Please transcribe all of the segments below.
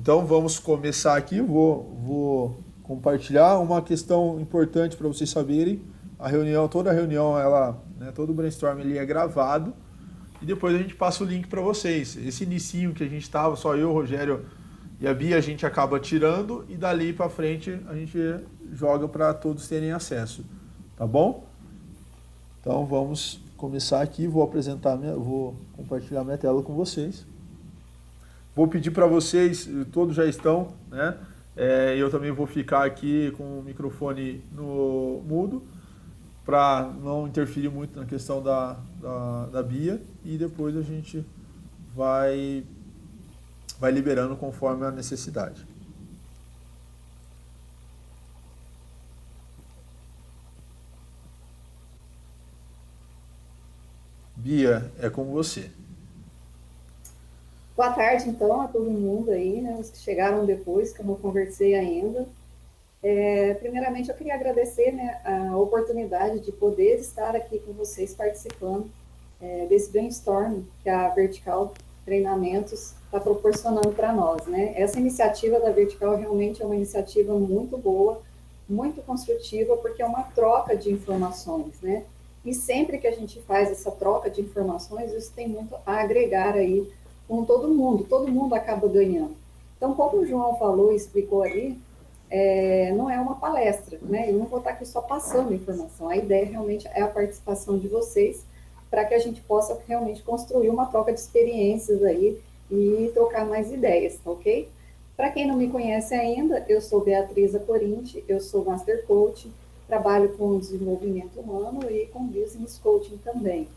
Então vamos começar aqui. Vou compartilhar uma questão importante para vocês saberem. Toda a reunião, todo o brainstorm ele é gravado e depois a gente passa o link para vocês. Esse inicinho que a gente estava, só eu, o Rogério e a Bia, a gente acaba tirando e dali para frente a gente joga para todos terem acesso, tá bom? Então vamos começar aqui. Vou compartilhar minha tela com vocês. Vou pedir para vocês, todos já estão, né? Eu também vou ficar aqui com o microfone no mudo, para não interferir muito na questão da Bia, e depois a gente vai liberando conforme a necessidade. Bia, é com você. Boa tarde, então, a todo mundo aí, né, os que chegaram depois, que eu não conversei ainda. Primeiramente, eu queria agradecer, né, a oportunidade de poder estar aqui com vocês participando desse brainstorm que a Vertical Treinamentos está proporcionando para nós, né? Essa iniciativa da Vertical realmente é uma iniciativa muito boa, muito construtiva, porque é uma troca de informações, né? E sempre que a gente faz essa troca de informações, isso tem muito a agregar aí com todo mundo acaba ganhando. Então, como o João falou e explicou ali, não é uma palestra, né? Eu não vou estar aqui só passando informação. A ideia realmente é a participação de vocês para que a gente possa realmente construir uma troca de experiências aí e trocar mais ideias, tá ok? Para quem não me conhece ainda, eu sou Beatriz Acorinti, eu sou Master Coach, trabalho com desenvolvimento humano e com Business Coaching também.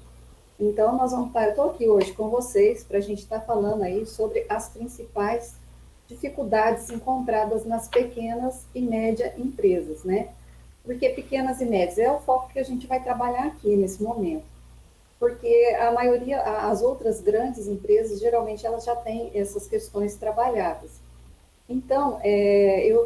Então, eu estou aqui hoje com vocês para a gente estar falando aí sobre as principais dificuldades encontradas nas pequenas e médias empresas, né? Porque pequenas e médias é o foco que a gente vai trabalhar aqui nesse momento. Porque a maioria, as outras grandes empresas, geralmente elas já têm essas questões trabalhadas. Então,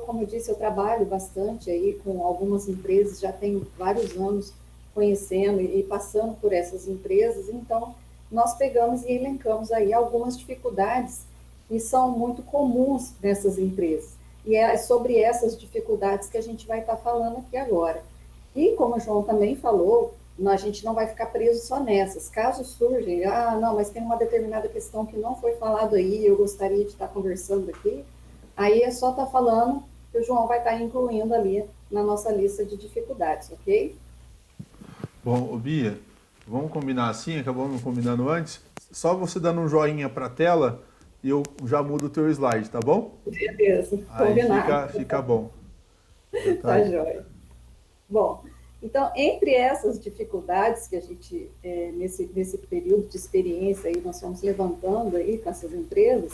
como eu disse, eu trabalho bastante aí com algumas empresas, já tenho vários anos conhecendo e passando por essas empresas, então nós pegamos e elencamos aí algumas dificuldades que são muito comuns nessas empresas. E é sobre essas dificuldades que a gente vai estar falando aqui agora. E como o João também falou, a gente não vai ficar preso só nessas. Caso surgem, não, mas tem uma determinada questão que não foi falado aí, eu gostaria de estar conversando aqui, aí é só estar falando que o João vai estar incluindo ali na nossa lista de dificuldades, ok? Bom, Bia, vamos combinar assim, acabamos combinando antes. Só você dando um joinha para a tela e eu já mudo o teu slide, tá bom? Beleza, Aí combinado. fica bom. Tá Tá aí. joia. Bom, então, entre essas dificuldades que a gente, nesse período de experiência, aí, nós fomos levantando aí com essas empresas,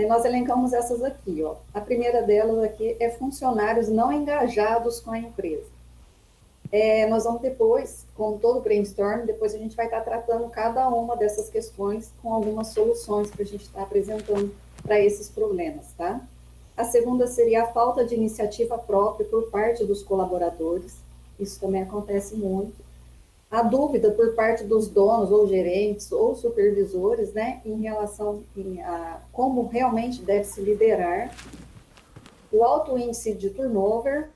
nós elencamos essas aqui, ó. A primeira delas aqui é funcionários não engajados com a empresa. Nós vamos depois, com todo o brainstorm, depois a gente vai estar tratando cada uma dessas questões com algumas soluções para a gente estar apresentando para esses problemas, tá? A segunda seria a falta de iniciativa própria por parte dos colaboradores, isso também acontece muito. A dúvida por parte dos donos ou gerentes ou supervisores, né, em relação a como realmente deve se liderar. O alto índice de turnover,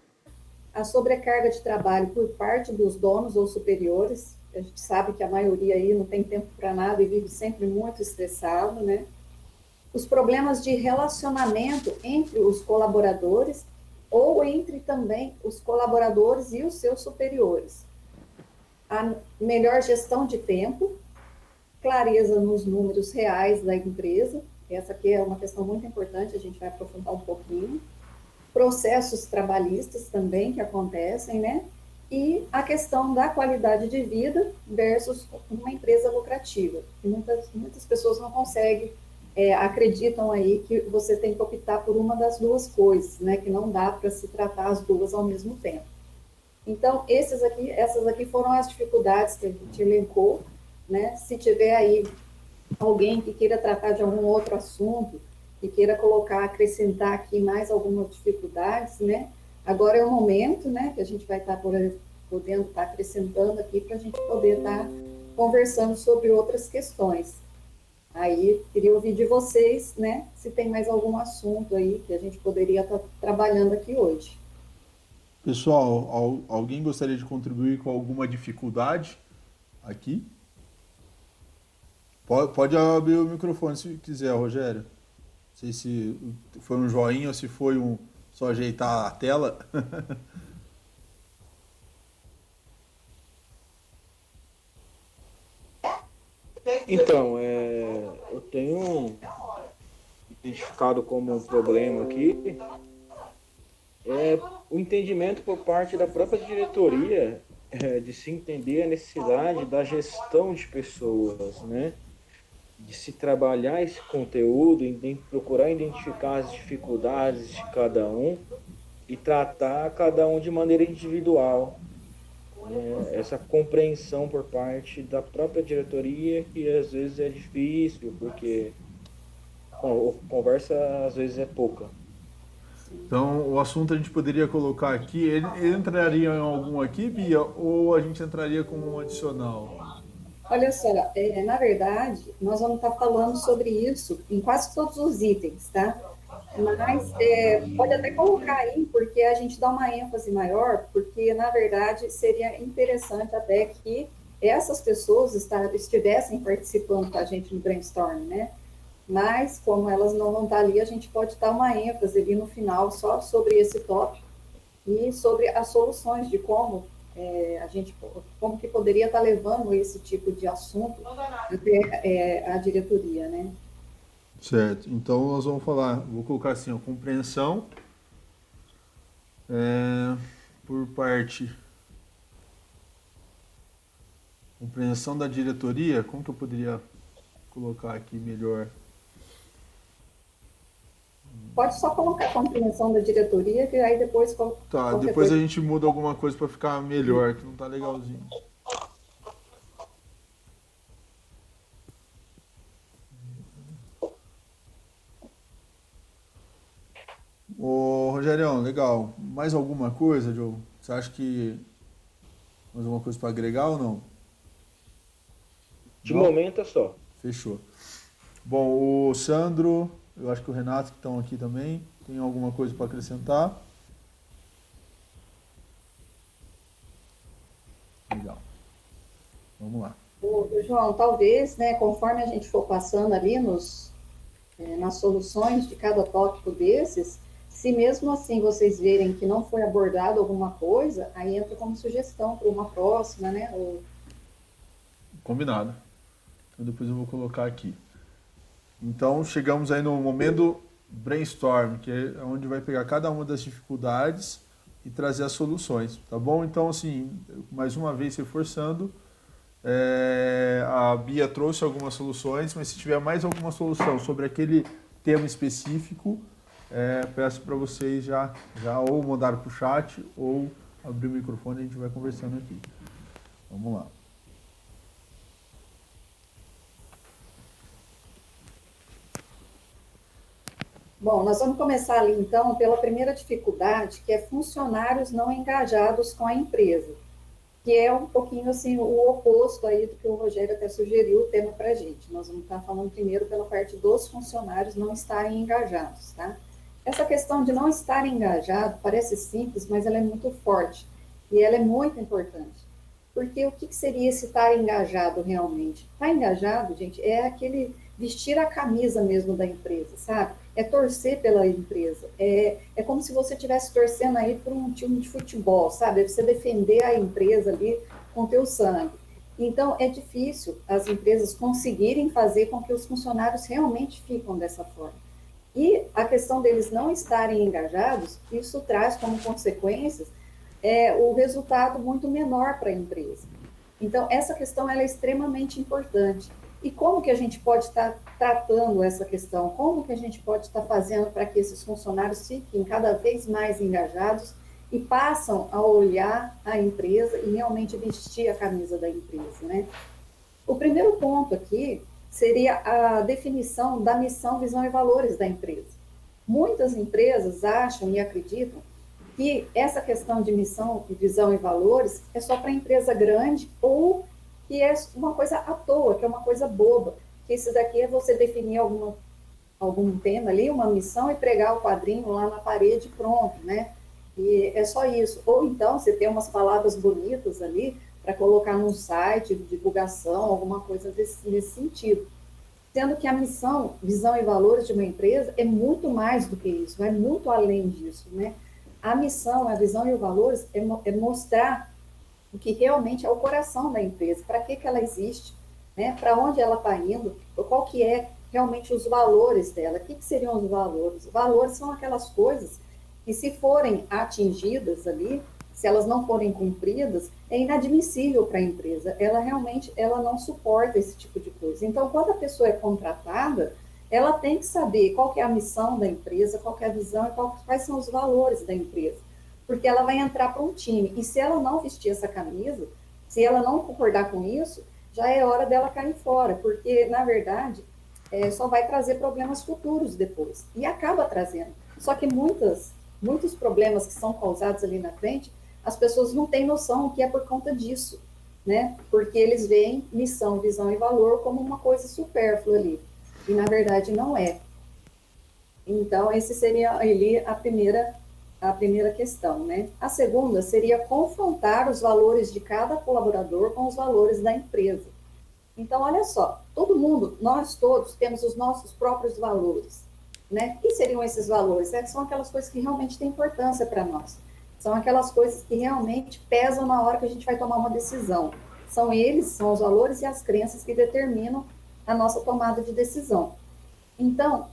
a sobrecarga de trabalho por parte dos donos ou superiores, a gente sabe que a maioria aí não tem tempo para nada e vive sempre muito estressado, né? Os problemas de relacionamento entre os colaboradores ou entre também os colaboradores e os seus superiores. A melhor gestão de tempo, clareza nos números reais da empresa, essa aqui é uma questão muito importante, a gente vai aprofundar um pouquinho. Processos trabalhistas também que acontecem, né? E a questão da qualidade de vida versus uma empresa lucrativa. Muitas pessoas não conseguem, acreditam aí que você tem que optar por uma das duas coisas, né? Que não dá para se tratar as duas ao mesmo tempo. Então, essas aqui foram as dificuldades que a gente elencou, né? Se tiver aí alguém que queira tratar de algum outro assunto, que queira acrescentar aqui mais algumas dificuldades, né? Agora é o momento, né, que a gente vai estar podendo estar acrescentando aqui para a gente poder estar conversando sobre outras questões. Aí, queria ouvir de vocês, né, se tem mais algum assunto aí que a gente poderia estar trabalhando aqui hoje. Pessoal, alguém gostaria de contribuir com alguma dificuldade aqui? Pode abrir o microfone se quiser, Rogério. Não sei se foi um joinha ou se foi um só ajeitar a tela. Então, eu tenho identificado como um problema aqui o entendimento por parte da própria diretoria de se entender a necessidade da gestão de pessoas, né? De se trabalhar esse conteúdo, procurar identificar as dificuldades de cada um e tratar cada um de maneira individual. Essa compreensão por parte da própria diretoria, que às vezes é difícil, porque a conversa às vezes é pouca. Então, o assunto a gente poderia colocar aqui, ele entraria em algum aqui, Bia, ou a gente entraria como um adicional? Olha só, na verdade, nós vamos estar falando sobre isso em quase todos os itens, tá? Mas pode até colocar aí, porque a gente dá uma ênfase maior, porque, na verdade, seria interessante até que essas pessoas estivessem participando com a gente no brainstorm, né? Mas, como elas não vão estar ali, a gente pode dar uma ênfase ali no final só sobre esse tópico e sobre as soluções de como como que poderia estar levando esse tipo de assunto até a diretoria, né? Certo. Então, nós vamos falar, vou colocar assim, ó, compreensão por parte, compreensão da diretoria, como que eu poderia colocar aqui melhor? Pode só colocar a compreensão da diretoria, que aí depois Tá, qualquer depois a coisa. gente muda alguma coisa para ficar melhor, que não tá legalzinho. Ô, Rogerião, legal. Mais alguma coisa, Joe? Você acha que mais alguma coisa para agregar ou não? De Não? momento é só. Fechou. Bom, o Sandro, eu acho que o Renato que estão aqui também, tem alguma coisa para acrescentar? Legal. Vamos lá. João, talvez, né, conforme a gente for passando ali nas soluções de cada tópico desses, se mesmo assim vocês verem que não foi abordado alguma coisa, aí entra como sugestão para uma próxima, né? Combinado. Então depois eu vou colocar aqui. Então chegamos aí no momento brainstorm, que é onde vai pegar cada uma das dificuldades e trazer as soluções, tá bom? Então assim, mais uma vez reforçando, a Bia trouxe algumas soluções, mas se tiver mais alguma solução sobre aquele tema específico, peço para vocês já ou mandar para o chat ou abrir o microfone e a gente vai conversando aqui. Vamos lá. Bom, nós vamos começar ali então pela primeira dificuldade, que é funcionários não engajados com a empresa, que é um pouquinho assim o oposto aí do que o Rogério até sugeriu o tema para a gente. Nós vamos estar falando primeiro pela parte dos funcionários não estarem engajados, tá? Essa questão de não estar engajado parece simples, mas ela é muito forte e ela é muito importante. Porque o que seria esse estar engajado realmente? Estar engajado, gente, é aquele vestir a camisa mesmo da empresa, sabe? É torcer pela empresa. É como se você estivesse torcendo aí por um time de futebol, sabe? É você defender a empresa ali com teu sangue. Então, é difícil as empresas conseguirem fazer com que os funcionários realmente fiquem dessa forma. E a questão deles não estarem engajados, isso traz como consequências o resultado muito menor para a empresa. Então, essa questão ela é extremamente importante. E como que a gente pode estar tratando essa questão? Como que a gente pode estar fazendo para que esses funcionários fiquem cada vez mais engajados e passam a olhar a empresa e realmente vestir a camisa da empresa, né? O primeiro ponto aqui seria a definição da missão, visão e valores da empresa. Muitas empresas acham e acreditam que essa questão de missão, visão e valores é só para empresa grande ou que é uma coisa à toa, que é uma coisa boba, porque isso daqui é você definir algum tema ali, uma missão, e pregar o quadrinho lá na parede, pronto, né? E é só isso. Ou então, você tem umas palavras bonitas ali para colocar num site de divulgação, alguma coisa nesse sentido. Sendo que a missão, visão e valores de uma empresa é muito mais do que isso, vai muito além disso, né? A missão, a visão e os valores é mostrar o que realmente é o coração da empresa, para que ela existe, né? Para onde ela está indo, qual que é realmente os valores dela. O que seriam os valores? Os valores são aquelas coisas que, se forem atingidas ali, se elas não forem cumpridas, é inadmissível para a empresa. Ela realmente não suporta esse tipo de coisa. Então, quando a pessoa é contratada, ela tem que saber qual que é a missão da empresa, qual que é a visão e quais são os valores da empresa. Porque ela vai entrar para um time. E se ela não vestir essa camisa, se ela não concordar com isso, já é hora dela cair fora. Porque, na verdade, só vai trazer problemas futuros depois. E acaba trazendo. Só que muitos problemas que são causados ali na frente, as pessoas não têm noção que é por conta disso, né? Porque eles veem missão, visão e valor como uma coisa supérflua ali. E, na verdade, não é. Então, esse seria ali a primeira questão, né? A segunda seria confrontar os valores de cada colaborador com os valores da empresa. Então, olha só, todo mundo, nós todos temos os nossos próprios valores, né? O que seriam esses valores? São aquelas coisas que realmente têm importância para nós. São aquelas coisas que realmente pesam na hora que a gente vai tomar uma decisão. São os valores e as crenças que determinam a nossa tomada de decisão. Então,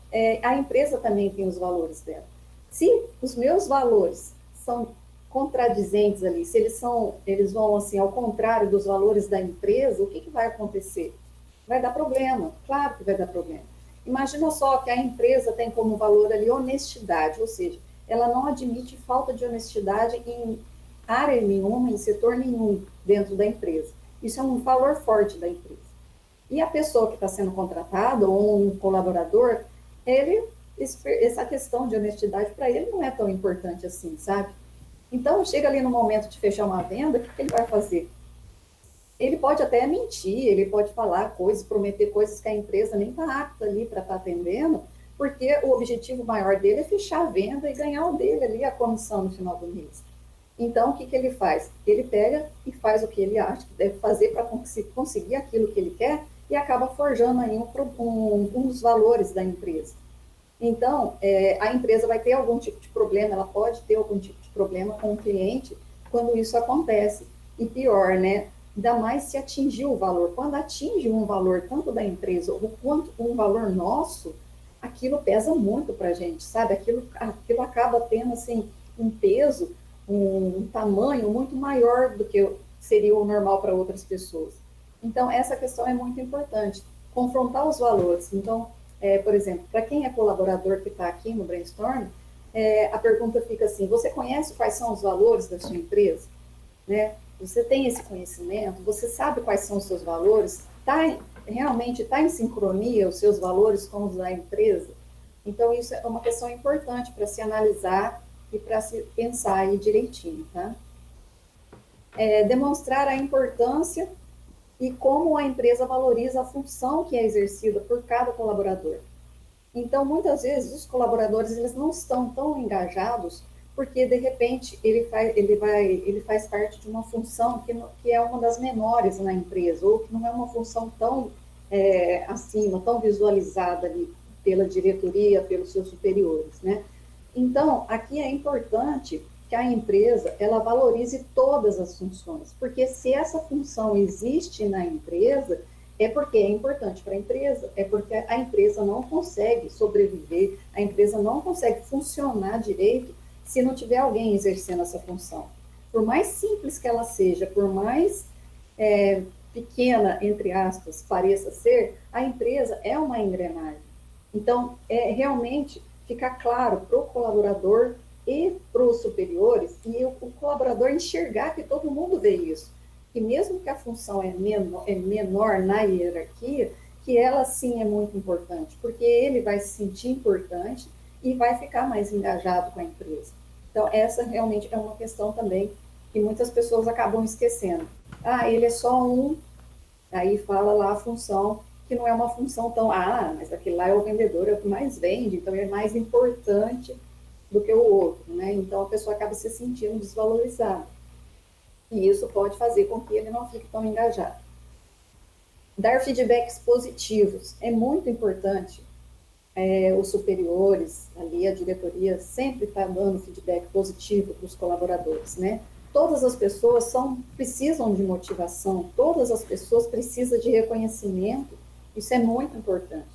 a empresa também tem os valores dela. Se os meus valores são contradizentes ali, se eles vão assim ao contrário dos valores da empresa, o que vai acontecer? Vai dar problema, claro que vai dar problema. Imagina só que a empresa tem como valor ali honestidade, ou seja, ela não admite falta de honestidade em área nenhuma, em setor nenhum dentro da empresa. Isso é um valor forte da empresa. E a pessoa que está sendo contratada, ou um colaborador, essa questão de honestidade para ele não é tão importante assim, sabe? Então, chega ali no momento de fechar uma venda, o que ele vai fazer? Ele pode até mentir, ele pode falar coisas, prometer coisas que a empresa nem está apta ali para estar atendendo, porque o objetivo maior dele é fechar a venda e ganhar o dele ali, a comissão no final do mês. Então, o que ele faz? Ele pega e faz o que ele acha que deve fazer para conseguir aquilo que ele quer e acaba forjando aí um dos valores da empresa. Então, a empresa vai ter algum tipo de problema, ela pode ter algum tipo de problema com o cliente quando isso acontece. E pior, né? Ainda mais se atingir o valor. Quando atinge um valor tanto da empresa quanto um valor nosso, aquilo pesa muito para a gente, sabe? Aquilo acaba tendo, assim, um peso, um tamanho muito maior do que seria o normal para outras pessoas. Então, essa questão é muito importante. Confrontar os valores. Então, por exemplo, para quem é colaborador que está aqui no Brainstorm, a pergunta fica assim: você conhece quais são os valores da sua empresa? Né? Você tem esse conhecimento? Você sabe quais são os seus valores? Realmente está em sincronia os seus valores com os da empresa? Então, isso é uma questão importante para se analisar e para se pensar aí direitinho, tá? Demonstrar a importância e como a empresa valoriza a função que é exercida por cada colaborador. Então, muitas vezes, os colaboradores eles não estão tão engajados porque, de repente, ele faz parte de uma função que é uma das menores na empresa, ou que não é uma função tão acima, tão visualizada ali pela diretoria, pelos seus superiores, né? Então, aqui é importante que a empresa ela valorize todas as funções, porque se essa função existe na empresa, é porque é importante para a empresa, é porque a empresa não consegue sobreviver, a empresa não consegue funcionar direito se não tiver alguém exercendo essa função. Por mais simples que ela seja, por mais pequena, entre aspas, pareça ser, a empresa é uma engrenagem. Então, realmente ficar claro para o colaborador e para os superiores, e o colaborador enxergar que todo mundo vê isso. Que mesmo que a função é menor na hierarquia, que ela sim é muito importante, porque ele vai se sentir importante e vai ficar mais engajado com a empresa. Então, essa realmente é uma questão também que muitas pessoas acabam esquecendo. Ele é só um, aí fala lá a função que não é uma função tão, mas aquele lá é o vendedor, é o que mais vende, então ele é mais importante do que o outro, né? Então a pessoa acaba se sentindo desvalorizada. E isso pode fazer com que ele não fique tão engajado. Dar feedbacks positivos é muito importante. Os superiores, ali a diretoria, sempre está dando feedback positivo para os colaboradores, né? Todas as pessoas precisam de motivação, todas as pessoas precisam de reconhecimento, isso é muito importante.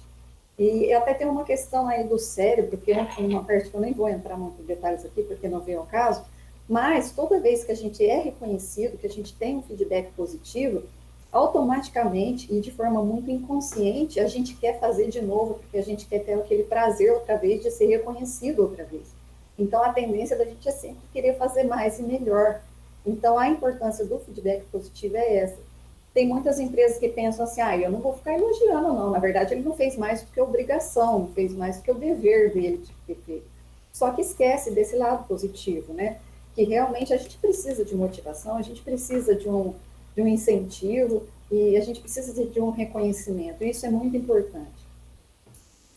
E até tem uma questão aí do cérebro, que é uma parte que eu nem vou entrar muito em detalhes aqui, porque não vem ao caso, mas toda vez que a gente é reconhecido, que a gente tem um feedback positivo, automaticamente e de forma muito inconsciente, a gente quer fazer de novo, porque a gente quer ter aquele prazer outra vez de ser reconhecido outra vez. Então, a tendência da gente é sempre querer fazer mais e melhor. Então, a importância do feedback positivo é essa. Tem muitas empresas que pensam assim, eu não vou ficar elogiando, não. Na verdade, ele não fez mais do que a obrigação, não fez mais do que o dever dele de ter feito. Só que esquece desse lado positivo, né? Que realmente a gente precisa de motivação, a gente precisa de um incentivo e a gente precisa de um reconhecimento. Isso é muito importante.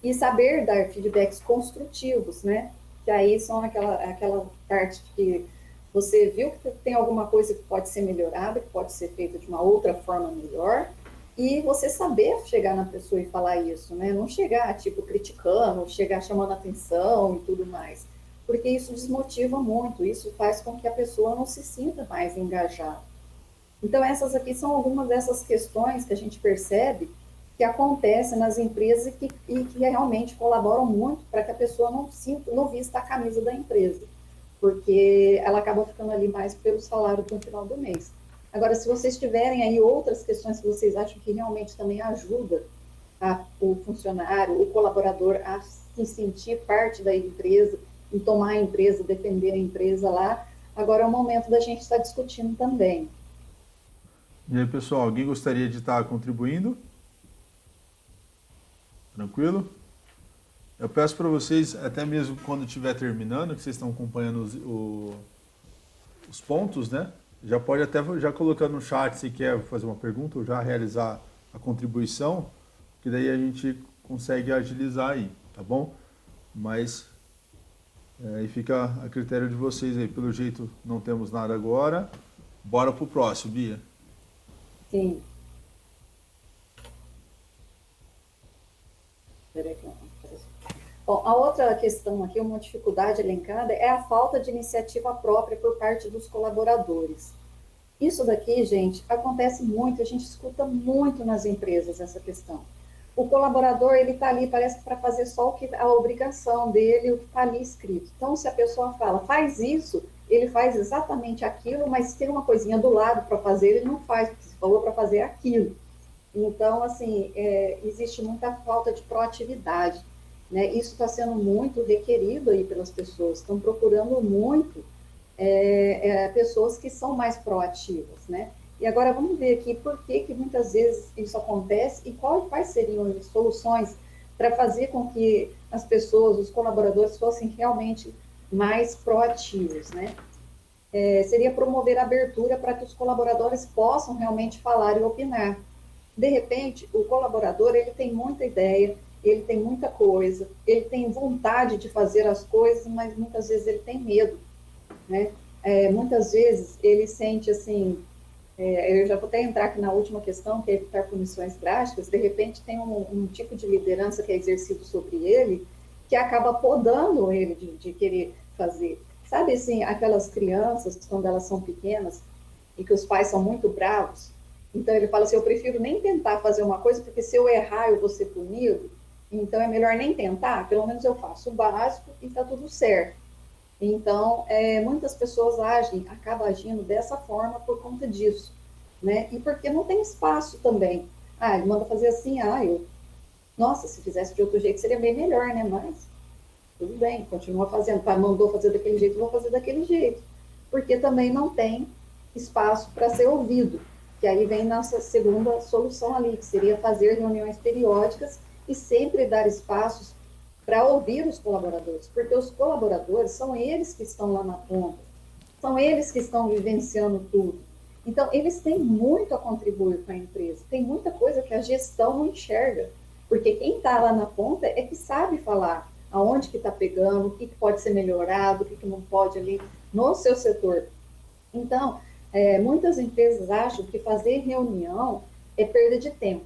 E saber dar feedbacks construtivos, né? Que aí são aquela parte que você viu que tem alguma coisa que pode ser melhorada, que pode ser feita de uma outra forma melhor, e você saber chegar na pessoa e falar isso, né? Não chegar, tipo, criticando, chegar chamando atenção e tudo mais. Porque isso desmotiva muito, isso faz com que a pessoa não se sinta mais engajada. Então, essas aqui são algumas dessas questões que a gente percebe que acontecem nas empresas e que realmente colaboram muito para que a pessoa não vista a camisa da empresa, porque ela acaba ficando ali mais pelo salário no final do mês. Agora, se vocês tiverem aí outras questões que vocês acham que realmente também ajuda o funcionário, o colaborador a se sentir parte da empresa, e tomar a empresa, defender a empresa lá, agora é o momento da gente estar discutindo também. E aí, pessoal, alguém gostaria de estar contribuindo? Tranquilo? Eu peço para vocês, até mesmo quando estiver terminando, que vocês estão acompanhando os pontos, né? Já pode até já colocar no chat se quer fazer uma pergunta ou já realizar a contribuição, que daí a gente consegue agilizar aí, tá bom? Mas aí fica a critério de vocês aí. Pelo jeito não temos nada agora. Bora pro próximo, Bia. Sim. Bom, a outra questão aqui, uma dificuldade elencada, é a falta de iniciativa própria por parte dos colaboradores. Isso daqui, gente, acontece muito, a gente escuta muito nas empresas essa questão. O colaborador, ele está ali, parece que para fazer só a obrigação dele, o que está ali escrito. Então, se a pessoa fala, faz isso, ele faz exatamente aquilo, mas se tem uma coisinha do lado para fazer, ele não faz, porque se falou para fazer aquilo. Então, assim, existe muita falta de proatividade, né? Isso está sendo muito requerido aí pelas pessoas, estão procurando muito pessoas que são mais proativas, né? E agora vamos ver aqui por que muitas vezes isso acontece e quais seriam as soluções para fazer com que as pessoas, os colaboradores, fossem realmente mais proativos, né? Seria promover a abertura para que os colaboradores possam realmente falar e opinar. De repente, o colaborador, ele tem muita ideia, ele tem muita coisa, ele tem vontade de fazer as coisas, mas muitas vezes ele tem medo, né? Muitas vezes ele sente assim, eu já vou até entrar aqui na última questão, que é evitar punições drásticas, de repente tem um tipo de liderança que é exercido sobre ele, que acaba podando ele de querer fazer. Sabe assim, aquelas crianças, quando elas são pequenas, e que os pais são muito bravos, então ele fala assim, eu prefiro nem tentar fazer uma coisa, porque se eu errar eu vou ser punido, então é melhor nem tentar, pelo menos eu faço o básico e está tudo certo. Então, muitas pessoas acabam agindo dessa forma por conta disso, né? E porque não tem espaço também. Ele manda fazer assim, nossa, se fizesse de outro jeito seria bem melhor, né? Mas tudo bem, continua fazendo. Mandou fazer daquele jeito, vou fazer daquele jeito. Porque também não tem espaço para ser ouvido. Que aí vem nossa segunda solução ali, que seria fazer reuniões periódicas e sempre dar espaços para ouvir os colaboradores, porque os colaboradores são eles que estão lá na ponta, são eles que estão vivenciando tudo. Então, eles têm muito a contribuir com a empresa. Tem muita coisa que a gestão não enxerga, porque quem está lá na ponta é que sabe falar aonde que está pegando, o que pode ser melhorado, o que não pode ali no seu setor. Então, muitas empresas acham que fazer reunião é perda de tempo,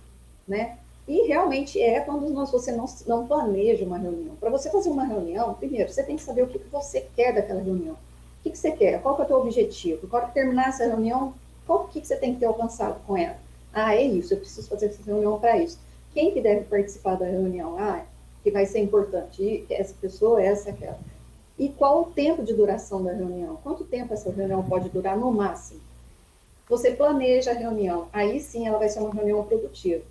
né? E realmente é quando você não planeja uma reunião. Para você fazer uma reunião, primeiro, você tem que saber o que você quer daquela reunião. O que você quer? Qual que é o teu objetivo? Quando terminar essa reunião, o que você tem que ter alcançado com ela? Ah, é isso, eu preciso fazer essa reunião para isso. Quem que deve participar da reunião? Ah, que vai ser importante. E essa pessoa, essa, aquela. E qual o tempo de duração da reunião? Quanto tempo essa reunião pode durar no máximo? Você planeja a reunião, aí sim ela vai ser uma reunião produtiva.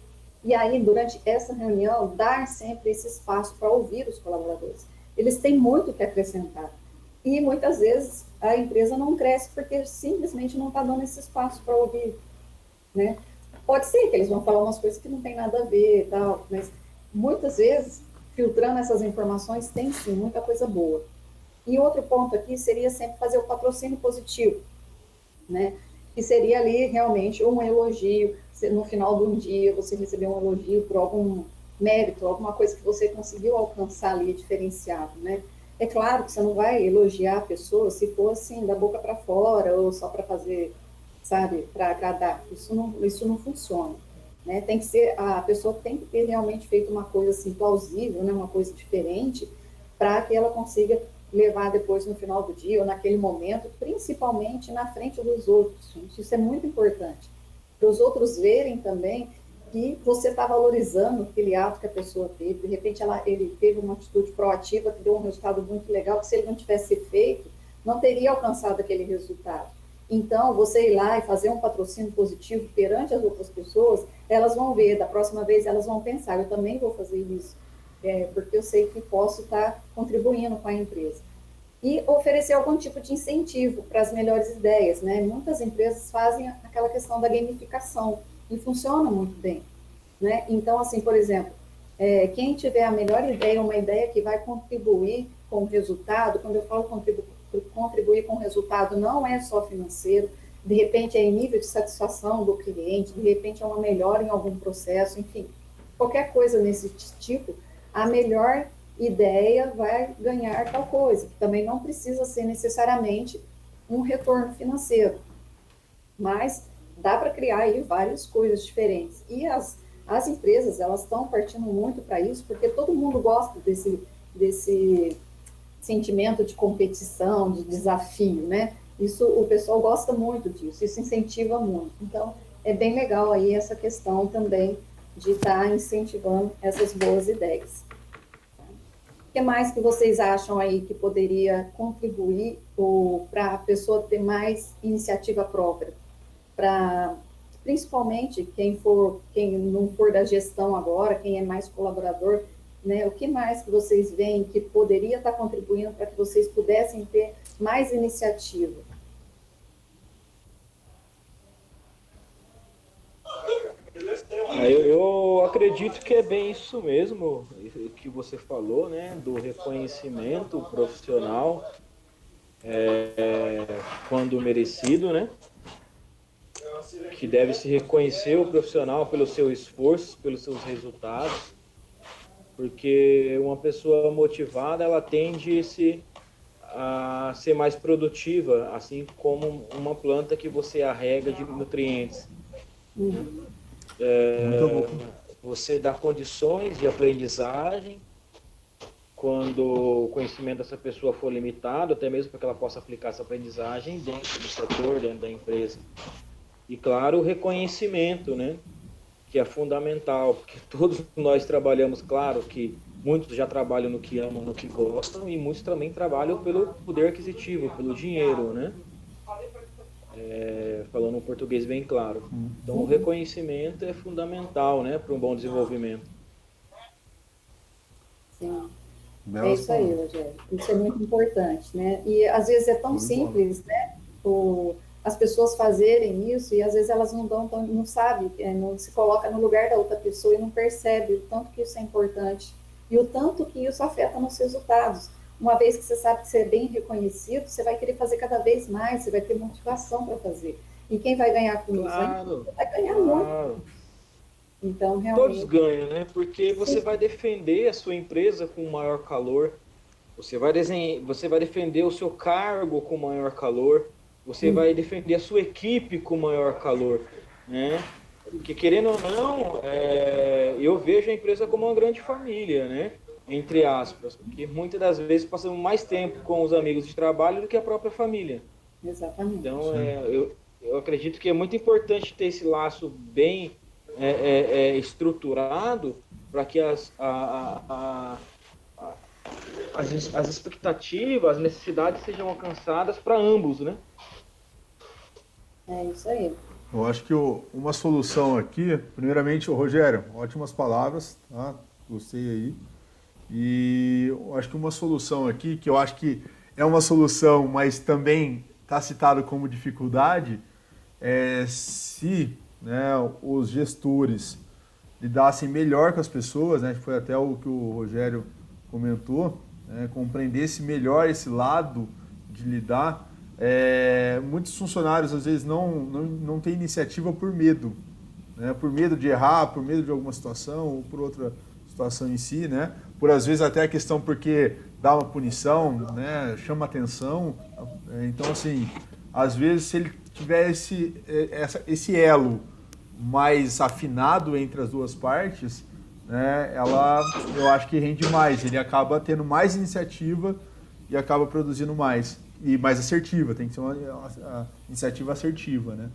E aí, durante essa reunião, dar sempre esse espaço para ouvir os colaboradores. Eles têm muito que acrescentar. E muitas vezes a empresa não cresce porque simplesmente não está dando esse espaço para ouvir, né? Pode ser que eles vão falar umas coisas que não tem nada a ver e tal, mas muitas vezes, filtrando essas informações, tem sim muita coisa boa. E outro ponto aqui seria sempre fazer o patrocínio positivo, né? Que seria ali realmente um elogio, no final de um dia você receber um elogio por algum mérito, alguma coisa que você conseguiu alcançar ali diferenciado, né? É claro que você não vai elogiar a pessoa se for assim, da boca para fora, ou só para fazer, sabe, para agradar. Isso não funciona, né? Tem que ser, a pessoa tem que ter realmente feito uma coisa assim plausível, né? Uma coisa diferente, para que ela consiga levar depois no final do dia ou naquele momento, principalmente na frente dos outros. Gente. Isso é muito importante. Para os outros verem também que você está valorizando aquele ato que a pessoa teve. De repente, ele teve uma atitude proativa que deu um resultado muito legal, que se ele não tivesse feito, não teria alcançado aquele resultado. Então, você ir lá e fazer um patrocínio positivo perante as outras pessoas, elas vão ver, da próxima vez elas vão pensar, eu também vou fazer isso. Porque eu sei que posso estar contribuindo com a empresa. E oferecer algum tipo de incentivo para as melhores ideias, né? Muitas empresas fazem aquela questão da gamificação e funciona muito bem, né? Então, assim, por exemplo, quem tiver a melhor ideia, uma ideia que vai contribuir com o resultado, quando eu falo contribuir com o resultado, não é só financeiro, de repente é em nível de satisfação do cliente, de repente é uma melhora em algum processo, enfim, qualquer coisa nesse tipo, a melhor ideia vai ganhar tal coisa, que também não precisa ser necessariamente um retorno financeiro, mas dá para criar aí várias coisas diferentes. E as empresas, elas estão partindo muito para isso, porque todo mundo gosta desse sentimento de competição, de desafio, né? Isso, o pessoal gosta muito disso, isso incentiva muito. Então, é bem legal aí essa questão também de estar incentivando essas boas ideias. O que mais que vocês acham aí que poderia contribuir para a pessoa ter mais iniciativa própria? Para principalmente quem não for da gestão agora, quem é mais colaborador, né? O que mais que vocês veem que poderia estar contribuindo para que vocês pudessem ter mais iniciativa? Eu acredito que é bem isso mesmo que você falou, né? Do reconhecimento profissional quando merecido, né? Que deve se reconhecer o profissional pelo seu esforço, pelos seus resultados, porque uma pessoa motivada, ela tende a ser mais produtiva, assim como uma planta que você arrega de nutrientes. Você dá condições de aprendizagem quando o conhecimento dessa pessoa for limitado, até mesmo para que ela possa aplicar essa aprendizagem dentro do setor, dentro da empresa. E, claro, o reconhecimento, né? Que é fundamental, porque todos nós trabalhamos, claro que muitos já trabalham no que amam, no que gostam, e muitos também trabalham pelo poder aquisitivo, pelo dinheiro, né? Falando um português bem claro. Então, o reconhecimento é fundamental, né, para um bom desenvolvimento. Sim. É isso aí, Rogério. Isso é muito importante, né? E às vezes é tão simples, né? As pessoas fazerem isso e às vezes elas não sabem, não se coloca no lugar da outra pessoa e não percebe o tanto que isso é importante e o tanto que isso afeta nos resultados. Uma vez que você sabe que você é bem reconhecido, você vai querer fazer cada vez mais, você vai ter motivação para fazer. E quem vai ganhar com isso? Claro, Vai ganhar muito. claro. Então, Todos realmente, ganham, né? Porque você sim, vai defender a sua empresa com maior calor, você vai defender o seu cargo com maior calor, você vai defender a sua equipe com maior calor, né? Porque querendo ou não, eu vejo a empresa como uma grande família, né? Entre aspas, porque muitas das vezes passamos mais tempo com os amigos de trabalho do que a própria família. exatamente. Então, Sim. eu acredito que é muito importante ter esse laço bem estruturado para que as expectativas, as necessidades sejam alcançadas para ambos, né? É isso aí. Eu acho que uma solução aqui, primeiramente, Rogério, ótimas palavras, tá? Gostei aí. E eu acho que uma solução aqui, que eu acho que é uma solução, mas também está citado como dificuldade, é se, né, os gestores lidassem melhor com as pessoas, né, que foi até o que o Rogério comentou, né, compreendesse melhor esse lado de lidar. Muitos funcionários às vezes não têm iniciativa por medo, né, por medo de errar, por medo de alguma situação ou por outra situação em si, né, por às vezes até a questão porque dá uma punição, né, chama atenção. Então, assim, às vezes se ele tiver esse elo mais afinado entre as duas partes, né, eu acho que rende mais. Ele acaba tendo mais iniciativa e acaba produzindo mais. E mais assertiva, tem que ser uma iniciativa assertiva, né?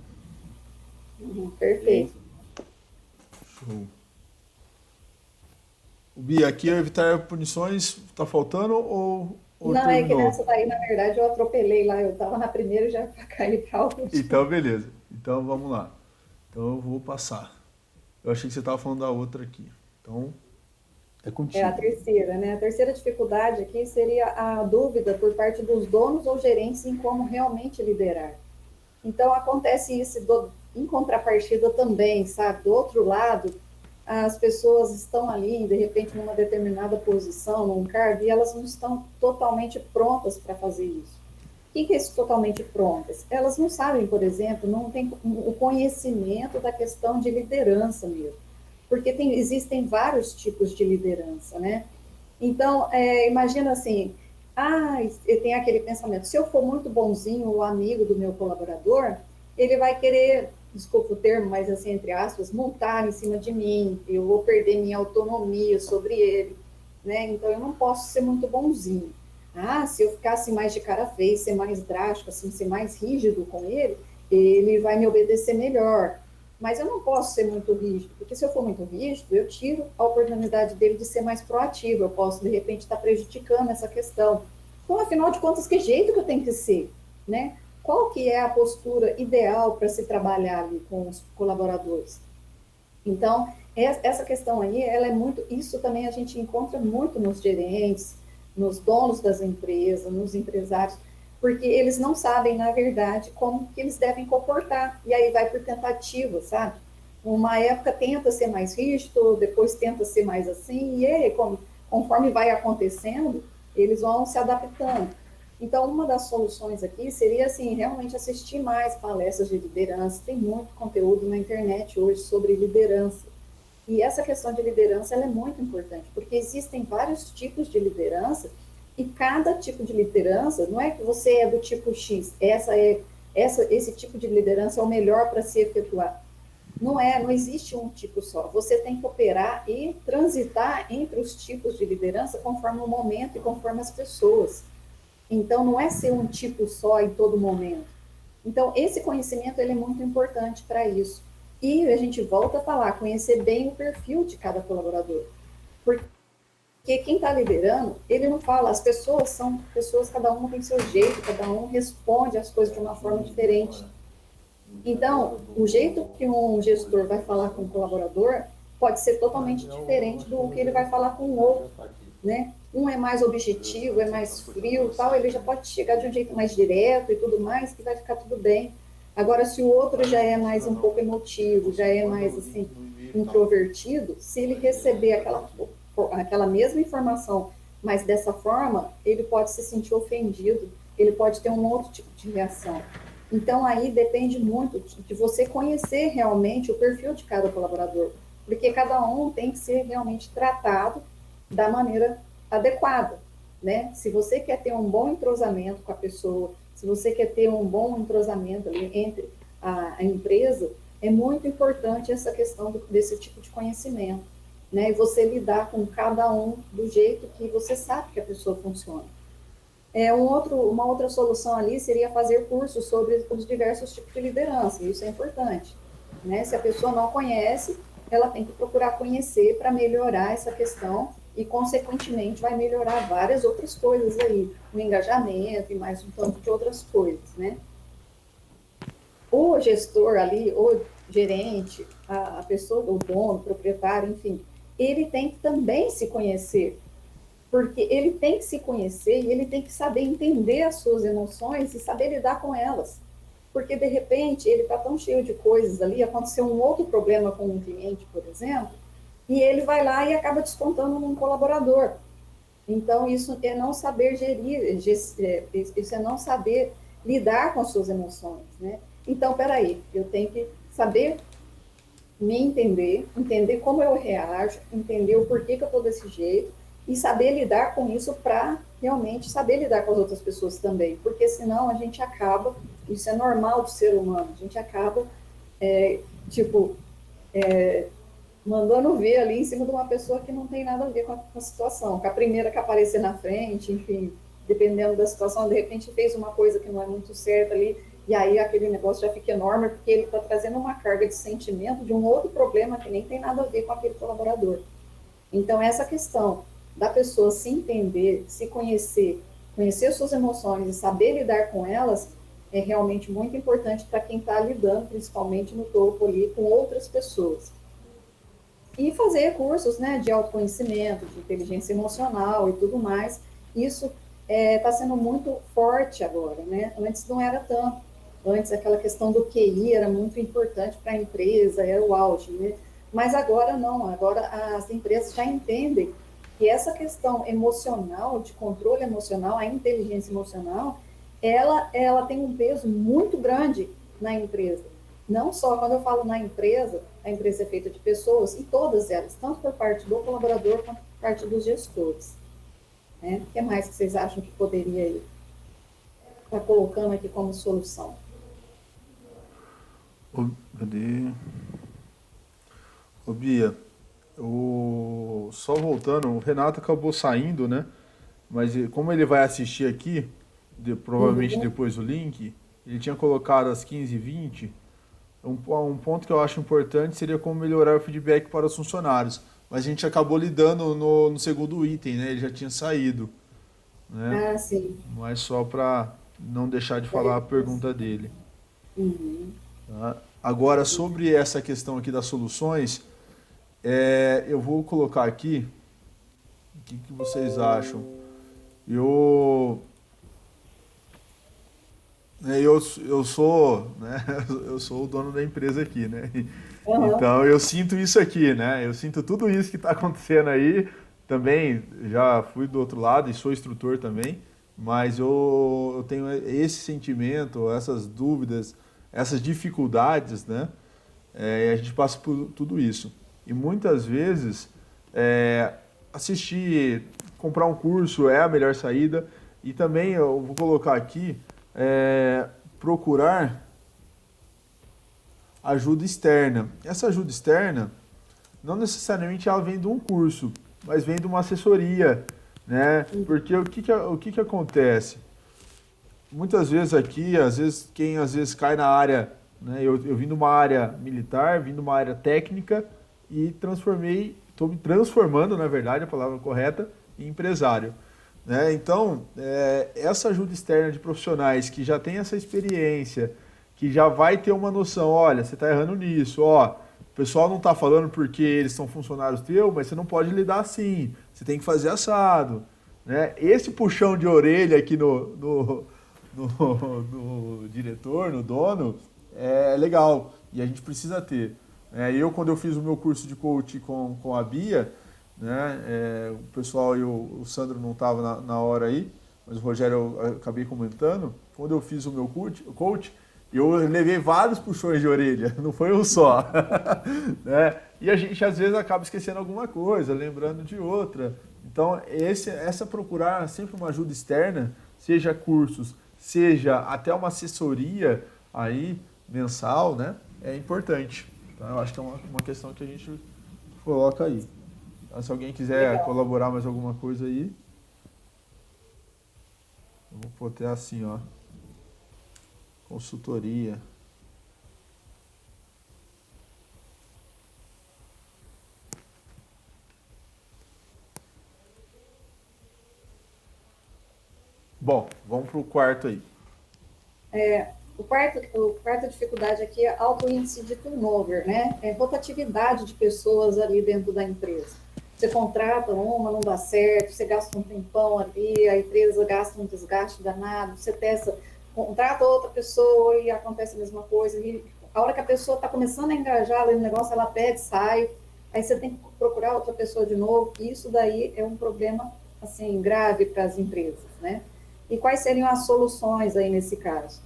Perfeito. Show. O Bia, aqui evitar punições, tá faltando ou Não, é que terminou? nessa daí, na verdade, eu atropelei lá. Eu estava na primeira e já caí para a última. Então, beleza. Então, vamos lá. Então, eu vou passar. Eu achei que você estava falando da outra aqui. Então, é É a contigo. terceira, né? A terceira dificuldade aqui seria a dúvida por parte dos donos ou gerentes em como realmente liderar. Então, acontece isso em contrapartida também, sabe? Do outro lado, as pessoas estão ali, de repente, numa determinada posição, num cargo, e elas não estão totalmente prontas para fazer isso. O que é isso totalmente prontas? Elas não sabem, por exemplo, não têm o conhecimento da questão de liderança mesmo. Porque existem vários tipos de liderança, né? Então, imagina assim, tem aquele pensamento, se eu for muito bonzinho ou amigo do meu colaborador, ele vai querer, desculpa o termo, mas assim, entre aspas, montar em cima de mim, eu vou perder minha autonomia sobre ele, né? Então, eu não posso ser muito bonzinho. Se eu ficasse mais de cara feia, ser mais drástico, assim, ser mais rígido com ele vai me obedecer melhor. Mas eu não posso ser muito rígido, porque se eu for muito rígido, eu tiro a oportunidade dele de ser mais proativo, eu posso, de repente, estar prejudicando essa questão. Então, afinal de contas, que jeito que eu tenho que ser, né? Qual que é a postura ideal para se trabalhar ali com os colaboradores? Então, essa questão aí, ela é muito, isso também a gente encontra muito nos gerentes, nos donos das empresas, nos empresários, porque eles não sabem, na verdade, como que eles devem comportar. E aí vai por tentativa, sabe? Uma época tenta ser mais rígido, depois tenta ser mais assim, e aí, conforme vai acontecendo, eles vão se adaptando. Então, uma das soluções aqui seria, assim, realmente assistir mais palestras de liderança. Tem muito conteúdo na internet hoje sobre liderança. E essa questão de liderança ela é muito importante, porque existem vários tipos de liderança e cada tipo de liderança, não é que você é do tipo X, esse tipo de liderança é o melhor para se efetuar. Não existe um tipo só. Você tem que operar e transitar entre os tipos de liderança conforme o momento e conforme as pessoas. Então, não é ser um tipo só em todo momento. Então, esse conhecimento ele é muito importante para isso. E a gente volta a falar, conhecer bem o perfil de cada colaborador. Porque quem está liderando, ele não fala, as pessoas são pessoas, cada uma tem seu jeito, cada um responde as coisas de uma forma diferente. Então, o jeito que um gestor vai falar com um colaborador pode ser totalmente diferente do que ele vai falar com o outro, né? Um é mais objetivo, é mais frio, tal, ele já pode chegar de um jeito mais direto e tudo mais, que vai ficar tudo bem. Agora, se o outro já é mais um pouco emotivo, já é mais assim introvertido, se ele receber aquela mesma informação, mas dessa forma, ele pode se sentir ofendido, ele pode ter um outro tipo de reação. Então, aí depende muito de você conhecer realmente o perfil de cada colaborador, porque cada um tem que ser realmente tratado da maneira adequada, né? Se você quer ter um bom entrosamento com a pessoa, se você quer ter um bom entrosamento ali entre a empresa, é muito importante essa questão desse tipo de conhecimento, né? E você lidar com cada um do jeito que você sabe que a pessoa funciona. Uma outra solução ali seria fazer cursos sobre os diversos tipos de liderança, e isso é importante, né? Se a pessoa não conhece, ela tem que procurar conhecer para melhorar essa questão e, consequentemente, vai melhorar várias outras coisas aí, o engajamento e mais um tanto de outras coisas, né? O gestor ali, o gerente, a pessoa, o dono, o proprietário, enfim, ele tem que também se conhecer, porque ele tem que se conhecer e ele tem que saber entender as suas emoções e saber lidar com elas. Porque, de repente, ele está tão cheio de coisas ali, aconteceu um outro problema com um cliente, por exemplo, e ele vai lá e acaba descontando num colaborador. Então, isso é não saber gerir, isso é não saber lidar com as suas emoções, né? Então, peraí, eu tenho que saber me entender, entender como eu reajo, entender o porquê que eu estou desse jeito e saber lidar com isso para realmente saber lidar com as outras pessoas também, porque senão a gente acaba, isso é normal do ser humano, a gente acaba, é, tipo, mandando ver ali em cima de uma pessoa que não tem nada a ver com a situação, com a primeira que aparecer na frente, enfim, dependendo da situação, de repente fez uma coisa que não é muito certa ali, e aí aquele negócio já fica enorme, porque ele está trazendo uma carga de sentimento de um outro problema que nem tem nada a ver com aquele colaborador. Então, essa questão da pessoa se entender, se conhecer, conhecer suas emoções e saber lidar com elas, é realmente muito importante para quem está lidando, principalmente no topo ali, com outras pessoas. E fazer cursos, né, de autoconhecimento, de inteligência emocional e tudo mais. Isso está sendo muito forte agora, né? Antes não era tanto. Antes aquela questão do QI era muito importante para a empresa, era o auge, né? Mas agora não, agora as empresas já entendem que essa questão emocional, de controle emocional, a inteligência emocional, ela tem um peso muito grande na empresa. Não só quando eu falo na empresa, a empresa é feita de pessoas, e todas elas, tanto por parte do colaborador quanto por parte dos gestores. Né? O que mais que vocês acham que poderia estar colocando aqui como solução? Cadê? Ô Bia, só voltando, o Renato acabou saindo, né? Mas como ele vai assistir aqui, provavelmente Uhum. depois o link, ele tinha colocado às 15h20. Um ponto que eu acho importante seria como melhorar o feedback para os funcionários. Mas a gente acabou lidando no segundo item, né? Ele já tinha saído, né? Ah, sim. Mas só para não deixar de falar a pergunta dele. Uhum. Tá? Agora, sobre essa questão aqui das soluções, eu vou colocar aqui o que vocês acham. Eu, eu sou, né, eu sou o dono da empresa aqui, né? Uhum. Então eu sinto isso aqui, né? Eu sinto tudo isso que está acontecendo aí. Também já fui do outro lado e sou instrutor também, mas eu tenho esse sentimento, essas dúvidas, essas dificuldades, né? E a gente passa por tudo isso. E muitas vezes assistir, comprar um curso é a melhor saída. E também eu vou colocar aqui, procurar ajuda externa. Essa ajuda externa, não necessariamente ela vem de um curso, mas vem de uma assessoria, né? Porque o que acontece? Muitas vezes aqui, às vezes quem às vezes cai na área, né? Eu vim de uma área militar, vim de uma área técnica e estou me transformando, na verdade, a palavra correta, em empresário. Né? Então, essa ajuda externa de profissionais que já tem essa experiência, que já vai ter uma noção, olha, você está errando nisso, ó, o pessoal não está falando porque eles são funcionários teus, mas você não pode lidar assim, você tem que fazer assado. Né? Esse puxão de orelha aqui no diretor, no dono, é legal e a gente precisa ter. Quando eu fiz o meu curso de coach com a Bia, né, o pessoal e o Sandro não estavam na hora aí, mas o Rogério eu acabei comentando. Quando eu fiz o meu coach, Eu levei vários puxões de orelha, não foi um só. Né? E a gente às vezes acaba esquecendo alguma coisa, lembrando de outra. Então, essa procurar sempre uma ajuda externa, seja cursos, seja até uma assessoria aí mensal, né? É importante. Então, eu acho que é uma questão que a gente coloca aí. Então, se alguém quiser Legal. colaborar mais alguma coisa aí, eu vou botar assim, ó. Consultoria. Bom, vamos para o quarto aí. A quarta dificuldade aqui é alto índice de turnover, né? É rotatividade de pessoas ali dentro da empresa. Você contrata uma, não dá certo, você gasta um tempão ali, a empresa gasta um desgaste danado, você contrata outra pessoa e acontece a mesma coisa. E a hora que a pessoa está começando a engajar ali no negócio, ela pede, sai, aí você tem que procurar outra pessoa de novo, e isso daí é um problema, assim, grave para as empresas, né? E quais seriam as soluções aí nesse caso?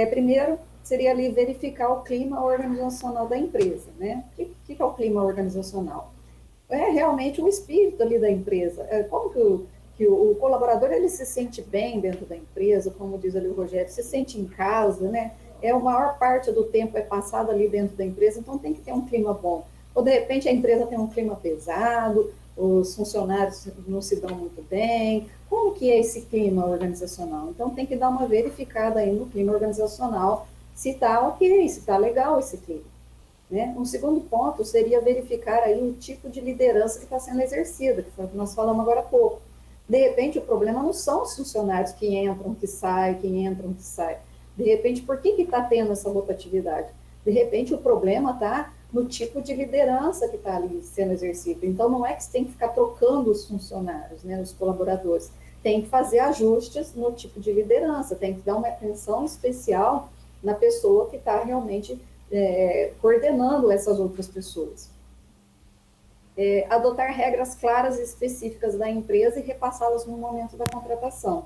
Primeiro, seria ali verificar o clima organizacional da empresa, né? O que é o clima organizacional? É realmente o espírito ali da empresa. Como que o colaborador ele se sente bem dentro da empresa, como diz ali o Rogério, se sente em casa, né? A maior parte do tempo é passado ali dentro da empresa, então tem que ter um clima bom. Ou de repente a empresa tem um clima pesado, os funcionários não se dão muito bem. Como que é esse clima organizacional? Então tem que dar uma verificada aí no clima organizacional, se está ok, se está legal esse clima. Né? Um segundo ponto seria verificar aí o tipo de liderança que está sendo exercida, que foi o que nós falamos agora há pouco. De repente, o problema não são os funcionários que entram, que saem, que entram, que saem. De repente, por que está tendo essa rotatividade? De repente, o problema está no tipo de liderança que está ali sendo exercido. Então, não é que você tem que ficar trocando os funcionários, né, os colaboradores. Tem que fazer ajustes no tipo de liderança, tem que dar uma atenção especial na pessoa que está realmente coordenando essas outras pessoas. Adotar regras claras e específicas da empresa e repassá-las no momento da contratação.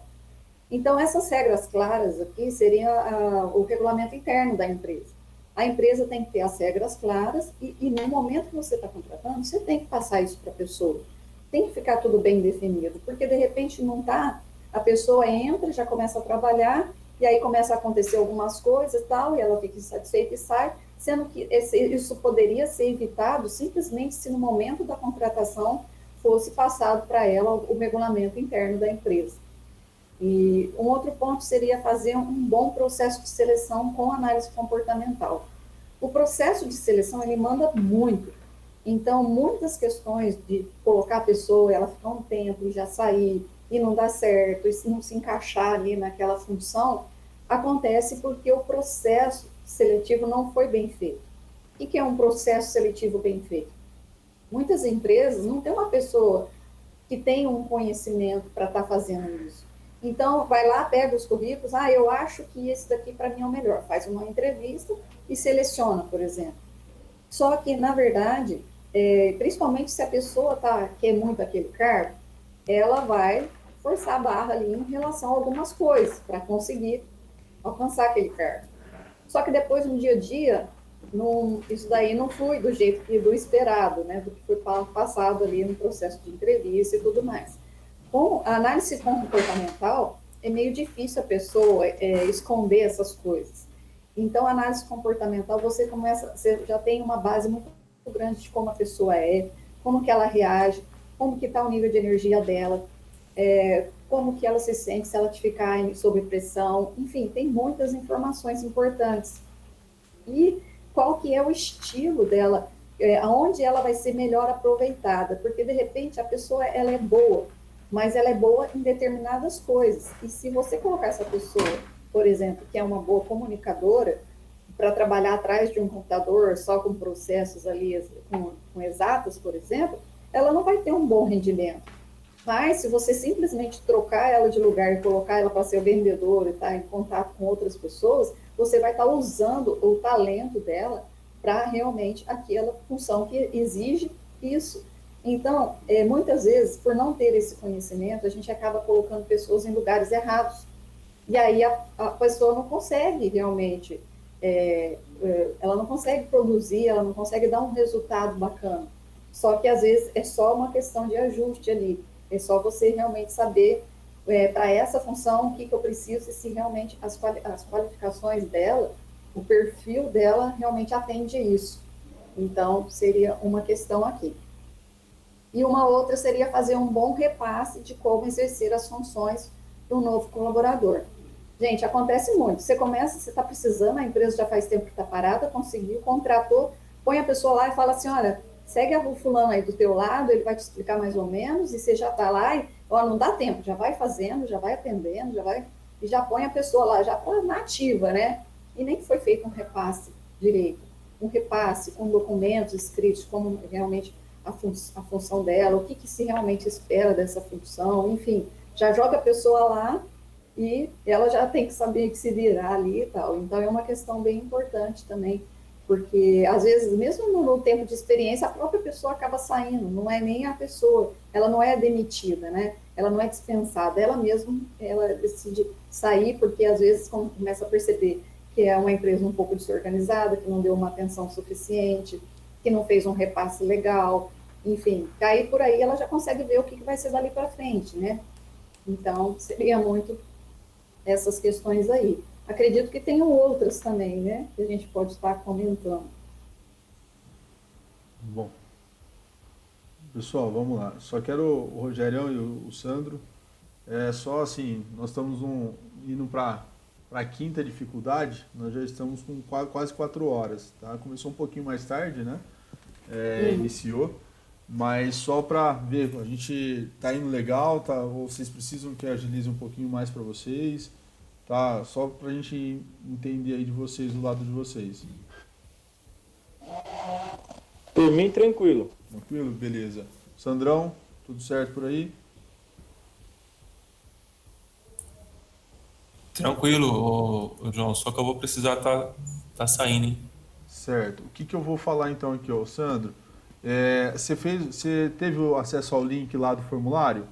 Então, essas regras claras aqui seriam o regulamento interno da empresa. A empresa tem que ter as regras claras e no momento que você está contratando, você tem que passar isso para a pessoa. Tem que ficar tudo bem definido, porque de repente não está, a pessoa entra, já começa a trabalhar, e aí começa a acontecer algumas coisas e tal, e ela fica insatisfeita e sai, sendo que isso poderia ser evitado simplesmente se no momento da contratação fosse passado para ela o regulamento interno da empresa. E um outro ponto seria fazer um bom processo de seleção com análise comportamental. O processo de seleção, ele manda muito. Então, muitas questões de colocar a pessoa, ela ficar um tempo e já sair, e não dar certo, e não se encaixar ali naquela função, acontece porque o processo seletivo não foi bem feito. O que é um processo seletivo bem feito? Muitas empresas não tem uma pessoa que tem um conhecimento para estar fazendo isso. Então, vai lá, pega os currículos, eu acho que esse daqui para mim é o melhor. Faz uma entrevista e seleciona, por exemplo. Só que, na verdade, principalmente se a pessoa quer muito aquele cargo, ela vai forçar a barra ali em relação a algumas coisas para conseguir alcançar aquele cargo. Só que depois, no dia a dia, isso daí não foi do jeito do esperado, né? Do que foi passado ali no processo de entrevista e tudo mais. Com a análise comportamental, é meio difícil a pessoa esconder essas coisas. Então, a análise comportamental, você já tem uma base muito grande de como a pessoa é, como que ela reage, como que está o nível de energia dela, como que ela se sente se ela ficar sob pressão, enfim, tem muitas informações importantes. E qual que é o estilo dela, aonde ela vai ser melhor aproveitada, porque de repente a pessoa ela é boa, mas ela é boa em determinadas coisas. E se você colocar essa pessoa, por exemplo, que é uma boa comunicadora, para trabalhar atrás de um computador só com processos ali, com exatas, por exemplo, ela não vai ter um bom rendimento. Mas se você simplesmente trocar ela de lugar e colocar ela para ser vendedora e estar em contato com outras pessoas, você vai estar usando o talento dela para realmente aquela função que exige isso. Então, muitas vezes, por não ter esse conhecimento, a gente acaba colocando pessoas em lugares errados. E aí a pessoa não consegue realmente, ela não consegue produzir, ela não consegue dar um resultado bacana. Só que às vezes é só uma questão de ajuste ali, é só você realmente saber para essa função o que, que eu preciso e se realmente as qualificações dela, o perfil dela realmente atende isso. Então, seria uma questão aqui. E uma outra seria fazer um bom repasse de como exercer as funções do novo colaborador. Gente, acontece muito. Você começa, você está precisando, a empresa já faz tempo que está parada, conseguiu, contratou, põe a pessoa lá e fala assim, olha, segue o fulano aí do teu lado, ele vai te explicar mais ou menos, e você já está lá e, ó, não dá tempo, já vai fazendo, já vai atendendo, e já põe a pessoa lá, já para nativa, né? E nem foi feito um repasse direito. Um repasse com documentos escritos, como realmente a função dela, o que, que se realmente espera dessa função, enfim, já joga a pessoa lá e ela já tem que saber que se virar ali e tal. Então é uma questão bem importante também, porque às vezes, mesmo no tempo de experiência, a própria pessoa acaba saindo, não é nem a pessoa, ela não é demitida, né? Ela não é dispensada, ela mesma, ela decide sair, porque às vezes quando começa a perceber que é uma empresa um pouco desorganizada, que não deu uma atenção suficiente, que não fez um repasse legal, enfim, aí por aí ela já consegue ver o que vai ser dali para frente, né? Então, seria muito essas questões aí. Acredito que tenham outras também, né? Que a gente pode estar comentando. Bom, pessoal, vamos lá. Só quero o Rogerião e o Sandro. É só assim, nós estamos indo para a quinta dificuldade, nós já estamos com quase 4 horas, tá? Começou um pouquinho mais tarde, né? Iniciou, mas só para ver, a gente tá indo legal, tá? Ou vocês precisam que agilize um pouquinho mais para vocês, tá? Só para a gente entender aí de vocês, do lado de vocês. Por mim, tranquilo. Tranquilo? Beleza. Sandrão, tudo certo por aí? Tranquilo, ô João, só que eu vou precisar tá saindo, hein? Certo. O que que eu vou falar então aqui, ó, Sandro? Você teve o acesso ao link lá do formulário?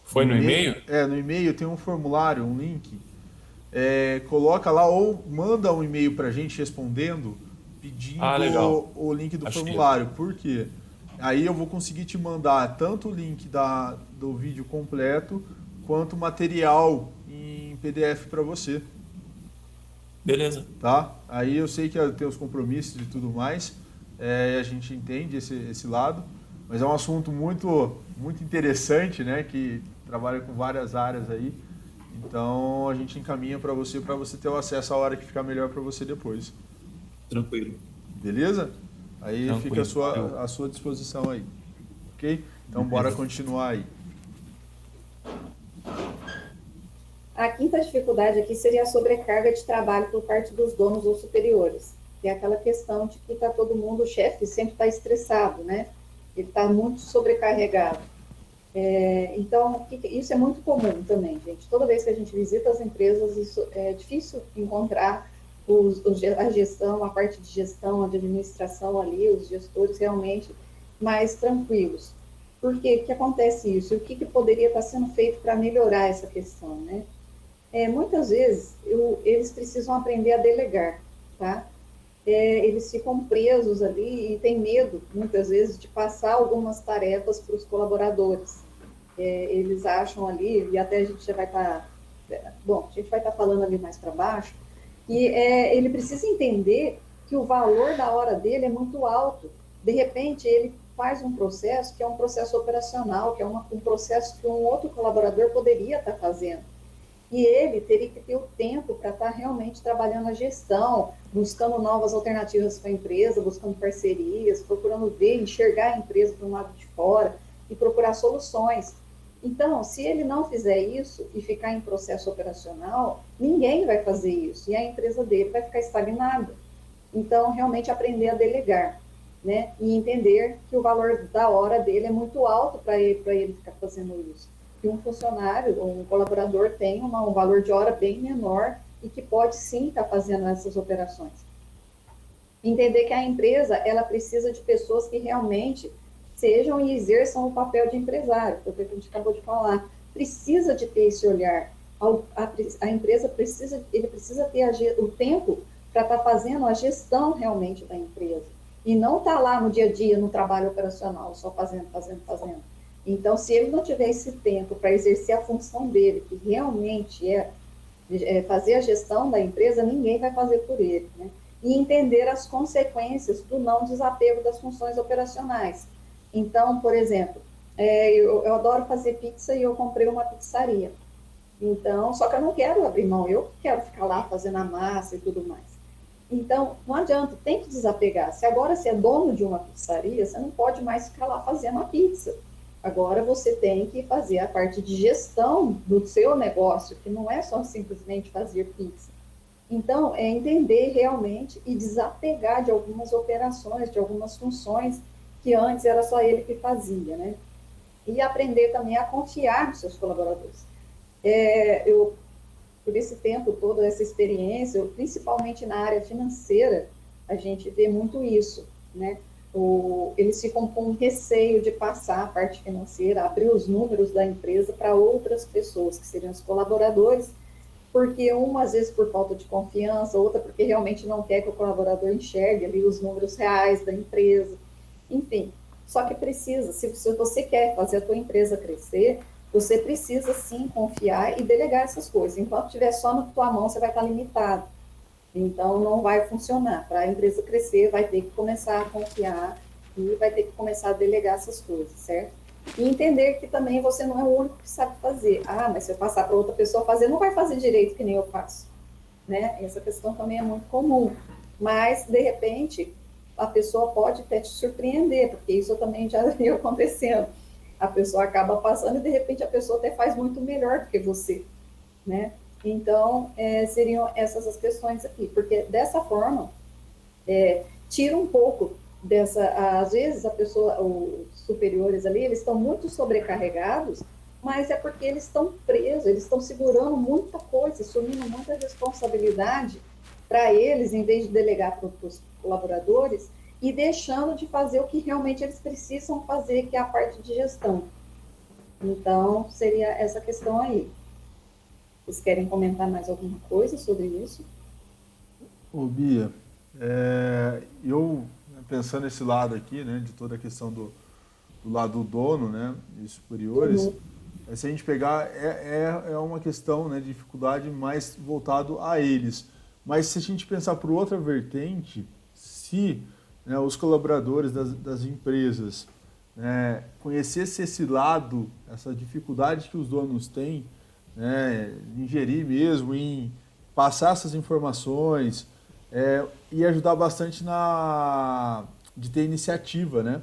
Foi no e-mail? No e-mail tem um formulário, um link. Coloca lá ou manda um e-mail pra gente respondendo, Ah, pedindo legal. o link do Achei. formulário. Por quê? Aí eu vou conseguir te mandar tanto o link do vídeo completo, quanto material em PDF para você. Beleza. Tá? Aí eu sei que tem os compromissos e tudo mais, a gente entende esse lado, mas é um assunto muito, muito interessante, né? Que trabalha com várias áreas aí. Então a gente encaminha para você ter o acesso a hora que ficar melhor para você depois. Tranquilo. Beleza? Aí Tranquilo. fica à sua disposição aí. Ok? Então bora continuar aí. A quinta dificuldade aqui seria a sobrecarga de trabalho por parte dos donos ou superiores. Tem aquela questão de que está todo mundo, o chefe sempre está estressado, né? Ele está muito sobrecarregado. Então, isso é muito comum também, gente. Toda vez que a gente visita as empresas, isso é difícil encontrar a gestão, a parte de gestão, a de administração ali, os gestores realmente mais tranquilos. Por que acontece isso? E o que poderia estar sendo feito para melhorar essa questão, né? Muitas vezes, eles precisam aprender a delegar, tá? Eles ficam presos ali e têm medo, muitas vezes, de passar algumas tarefas para os colaboradores. Eles acham ali, e até a gente já vai estar... Bom, a gente vai estar falando ali mais para baixo, e ele precisa entender que o valor da hora dele é muito alto. De repente, ele faz um processo que é um processo operacional, que é um processo que um outro colaborador poderia estar fazendo. E ele teria que ter o tempo para estar realmente trabalhando a gestão, buscando novas alternativas para a empresa, buscando parcerias, procurando ver, enxergar a empresa para um lado de fora e procurar soluções. Então, se ele não fizer isso e ficar em processo operacional, ninguém vai fazer isso e a empresa dele vai ficar estagnada. Então, realmente aprender a delegar, né? E entender que o valor da hora dele é muito alto para ele ficar fazendo isso. Que um funcionário, um colaborador tem um valor de hora bem menor e que pode sim estar fazendo essas operações. Entender que a empresa, ela precisa de pessoas que realmente sejam e exerçam o papel de empresário, foi o que a gente acabou de falar. precisa de ter esse olhar. A empresa precisa, ele precisa ter o tempo para estar fazendo a gestão realmente da empresa. E não estar lá no dia a dia, no trabalho operacional, só fazendo. Então, se ele não tiver esse tempo para exercer a função dele, que realmente é fazer a gestão da empresa, ninguém vai fazer por ele, né? E entender as consequências do não desapego das funções operacionais. Então, por exemplo, eu adoro fazer pizza e eu comprei uma pizzaria. Então, só que eu não quero abrir mão, eu quero ficar lá fazendo a massa e tudo mais. Então, não adianta, tem que desapegar. Se agora você é dono de uma pizzaria, você não pode mais ficar lá fazendo a pizza. Agora você tem que fazer a parte de gestão do seu negócio, que não é só simplesmente fazer pizza. Então, é entender realmente e desapegar de algumas operações, de algumas funções que antes era só ele que fazia, né? E aprender também a confiar nos seus colaboradores. Por esse tempo todo, essa experiência, principalmente na área financeira, a gente vê muito isso, né? Eles ficam com receio de passar a parte financeira, abrir os números da empresa para outras pessoas, que seriam os colaboradores, porque uma, às vezes, por falta de confiança, outra porque realmente não quer que o colaborador enxergue ali os números reais da empresa, enfim. Só que precisa, se você quer fazer a tua empresa crescer, você precisa, sim, confiar e delegar essas coisas. Enquanto estiver só na tua mão, você vai estar limitado. Então, não vai funcionar. Para a empresa crescer, vai ter que começar a confiar e vai ter que começar a delegar essas coisas, certo? E entender que também você não é o único que sabe fazer. Ah, mas se eu passar para outra pessoa fazer, não vai fazer direito que nem eu faço, né? Essa questão também é muito comum. Mas, de repente, a pessoa pode até te surpreender, porque isso também já viu acontecendo. A pessoa acaba passando e, de repente, a pessoa até faz muito melhor do que você, né? Então, seriam essas as questões aqui, porque dessa forma, tira um pouco às vezes a pessoa, os superiores ali, eles estão muito sobrecarregados, mas é porque eles estão presos, eles estão segurando muita coisa, assumindo muita responsabilidade para eles, em vez de delegar para os colaboradores, e deixando de fazer o que realmente eles precisam fazer, que é a parte de gestão. Então, seria essa questão aí. Vocês querem comentar mais alguma coisa sobre isso? Ô, Bia, eu pensando nesse lado aqui, né, de toda a questão do lado do dono, né, e superiores, se a gente pegar, é uma questão, né, de dificuldade mais voltado a eles. Mas se a gente pensar por outra vertente, se, né, os colaboradores das empresas, né, conhecessem esse lado, essa dificuldade que os donos têm, né, em gerir mesmo, em passar essas informações, e ajudar bastante de ter iniciativa, né?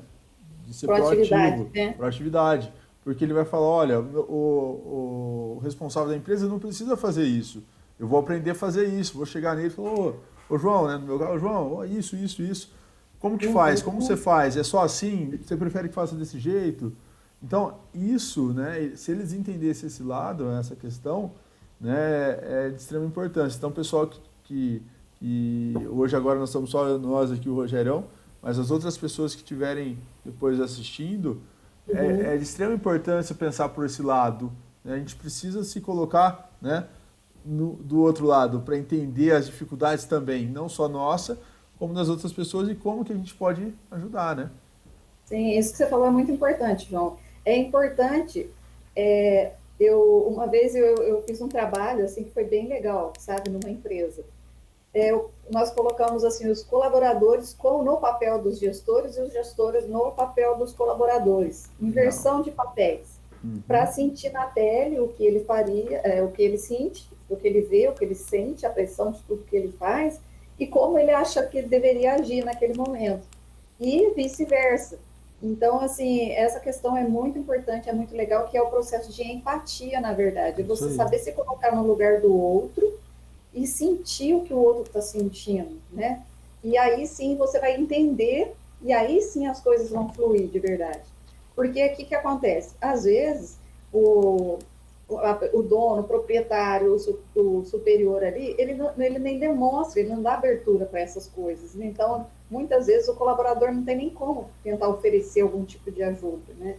De ser proativo, né? proatividade. Porque ele vai falar, olha, o responsável da empresa não precisa fazer isso. Eu vou aprender a fazer isso. Vou chegar nele e falar, ô João, né? No meu caso, João, isso. Como que faz? Como você faz? É só assim? Você prefere que faça desse jeito? Então, isso, né? Se eles entendessem esse lado, essa questão, né, é de extrema importância. Então, o pessoal que hoje agora nós estamos só nós aqui, o Rogerão, mas as outras pessoas que estiverem depois assistindo, é de extrema importância pensar por esse lado, né? A gente precisa se colocar, né, do outro lado, para entender as dificuldades também, não só nossa, como das outras pessoas e como que a gente pode ajudar, né? Sim, isso que você falou é muito importante, João. É importante, uma vez eu fiz um trabalho assim que foi bem legal, sabe, numa empresa. Nós colocamos assim os colaboradores no papel dos gestores e os gestores no papel dos colaboradores, inversão de papéis, para sentir na pele o que ele faria, o que ele sente, o que ele vê, o que ele sente, a pressão de tudo que ele faz e como ele acha que ele deveria agir naquele momento, e vice-versa. Então, assim, essa questão é muito importante, é muito legal, que é o processo de empatia, na verdade, você saber se colocar no lugar do outro e sentir o que o outro está sentindo, né? E aí sim você vai entender, e aí sim as coisas vão fluir de verdade. Porque o que acontece? Às vezes, o dono, o proprietário, o superior ali, ele nem demonstra, ele não dá abertura para essas coisas. Então, muitas vezes o colaborador não tem nem como tentar oferecer algum tipo de ajuda, né?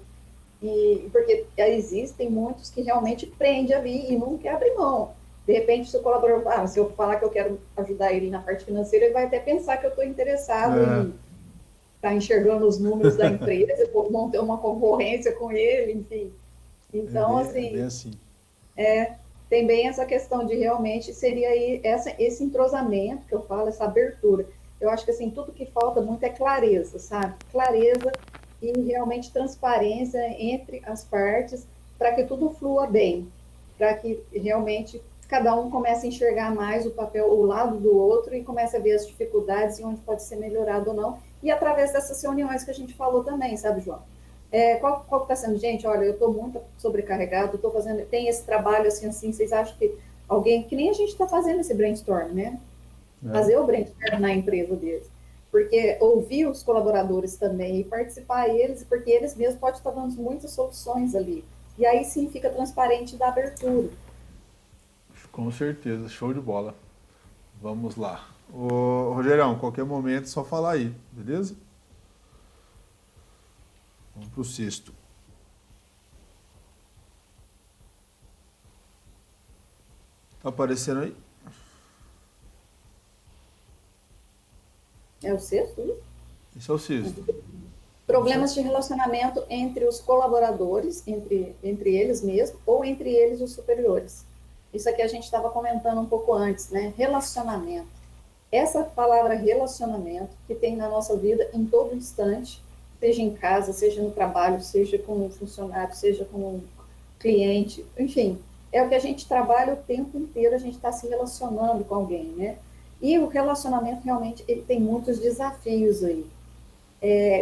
E porque existem muitos que realmente prende ali e não quer abrir mão. De repente, se o colaborador, se eu falar que eu quero ajudar ele na parte financeira, ele vai até pensar que eu estou interessado É, em estar enxergando os números da empresa, vão ter uma concorrência com ele, enfim. Então, é bem assim, assim. tem bem essa questão de realmente seria aí esse entrosamento que eu falo, essa abertura. Eu acho que assim, tudo que falta muito é clareza, sabe? Clareza e realmente transparência entre as partes para que tudo flua bem, para que realmente cada um comece a enxergar mais o papel, o lado do outro e comece a ver as dificuldades e onde pode ser melhorado ou não. E através dessas reuniões que a gente falou também, sabe, João? Qual está sendo, gente? Olha, eu estou muito sobrecarregado, estou fazendo, tem esse trabalho assim, assim, vocês acham que alguém, que nem a gente está fazendo esse brainstorm, né? Né? Fazer o brainstorm na empresa deles. Porque ouvir os colaboradores também e participar eles, porque eles mesmos podem estar dando muitas soluções ali. E aí sim fica transparente da abertura. Com certeza, show de bola. Vamos lá. Ô, Rogerão, qualquer momento é só falar aí, beleza? Vamos pro sexto. Tá aparecendo aí? É o sexto, né? Esse é o sexto. Problemas de relacionamento entre os colaboradores, entre eles mesmos, ou entre eles os superiores. Isso aqui a gente estava comentando um pouco antes, né? Relacionamento. Essa palavra relacionamento, que tem na nossa vida em todo instante, seja em casa, seja no trabalho, seja com um funcionário, seja com um cliente, enfim, é o que a gente trabalha o tempo inteiro, a gente está se relacionando com alguém, né? E o relacionamento realmente ele tem muitos desafios aí.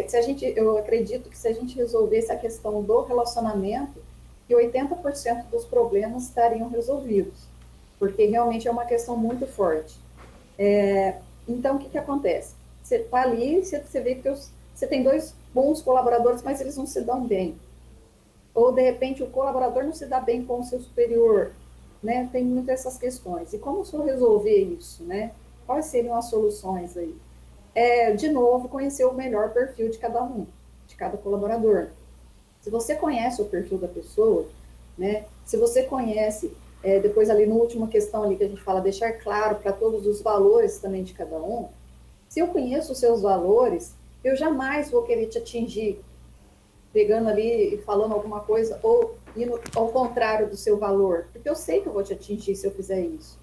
Se a gente, eu acredito que se a gente resolvesse a questão do relacionamento, que 80% dos problemas estariam resolvidos, porque realmente é uma questão muito forte. Então, o que acontece? Você está ali, você vê que você tem dois bons colaboradores, mas eles não se dão bem. Ou, de repente, o colaborador não se dá bem com o seu superior, né? Tem muitas essas questões. E como só resolver isso, né? Quais seriam as soluções aí? De novo, conhecer o melhor perfil de cada um, de cada colaborador. Se você conhece o perfil da pessoa, né? Se você conhece, depois ali na última questão ali que a gente fala, deixar claro para todos os valores também de cada um, se eu conheço os seus valores, eu jamais vou querer te atingir pegando ali e falando alguma coisa ou indo ao contrário do seu valor, porque eu sei que eu vou te atingir se eu fizer isso.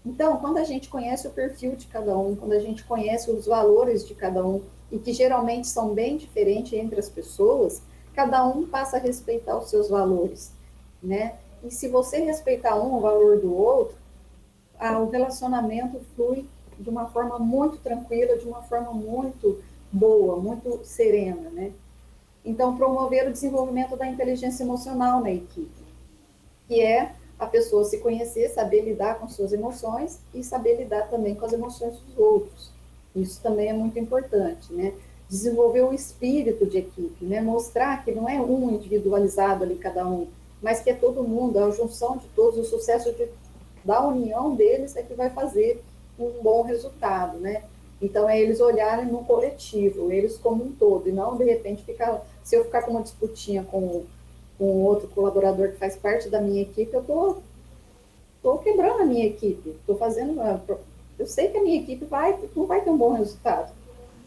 Então, quando a gente conhece o perfil de cada um, quando a gente conhece os valores de cada um, e que geralmente são bem diferentes entre as pessoas, cada um passa a respeitar os seus valores, né? E se você respeitar um o valor do outro, o relacionamento flui de uma forma muito tranquila, de uma forma muito boa, muito serena, né? Então, promover o desenvolvimento da inteligência emocional na equipe, que é a pessoa se conhecer, saber lidar com suas emoções e saber lidar também com as emoções dos outros. Isso também é muito importante, né? Desenvolver o espírito de equipe, né? Mostrar que não é um individualizado ali cada um, mas que é todo mundo, a junção de todos, o sucesso da união deles é que vai fazer um bom resultado, né? Então é eles olharem no coletivo, eles como um todo, e não de repente ficar, se eu ficar com uma disputinha com outro colaborador que faz parte da minha equipe, eu tô quebrando a minha equipe, estou fazendo, eu sei que a minha equipe não vai ter um bom resultado,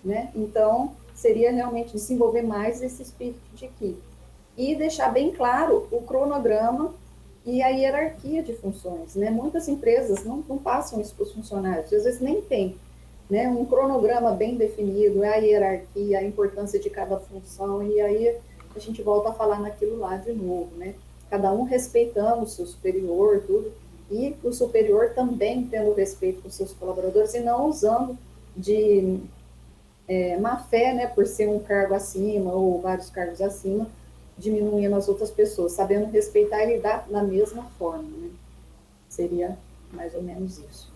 né? Então, seria realmente desenvolver mais esse espírito de equipe e deixar bem claro o cronograma e a hierarquia de funções, né? Muitas empresas não passam isso para os funcionários, às vezes nem tem, né? Um cronograma bem definido, a hierarquia, a importância de cada função, e aí a gente volta a falar naquilo lá de novo, né? Cada um respeitando o seu superior, tudo, e o superior também tendo respeito com seus colaboradores e não usando de má fé, né, por ser um cargo acima ou vários cargos acima, diminuindo as outras pessoas, sabendo respeitar e lidar da mesma forma, né? Seria mais ou menos isso.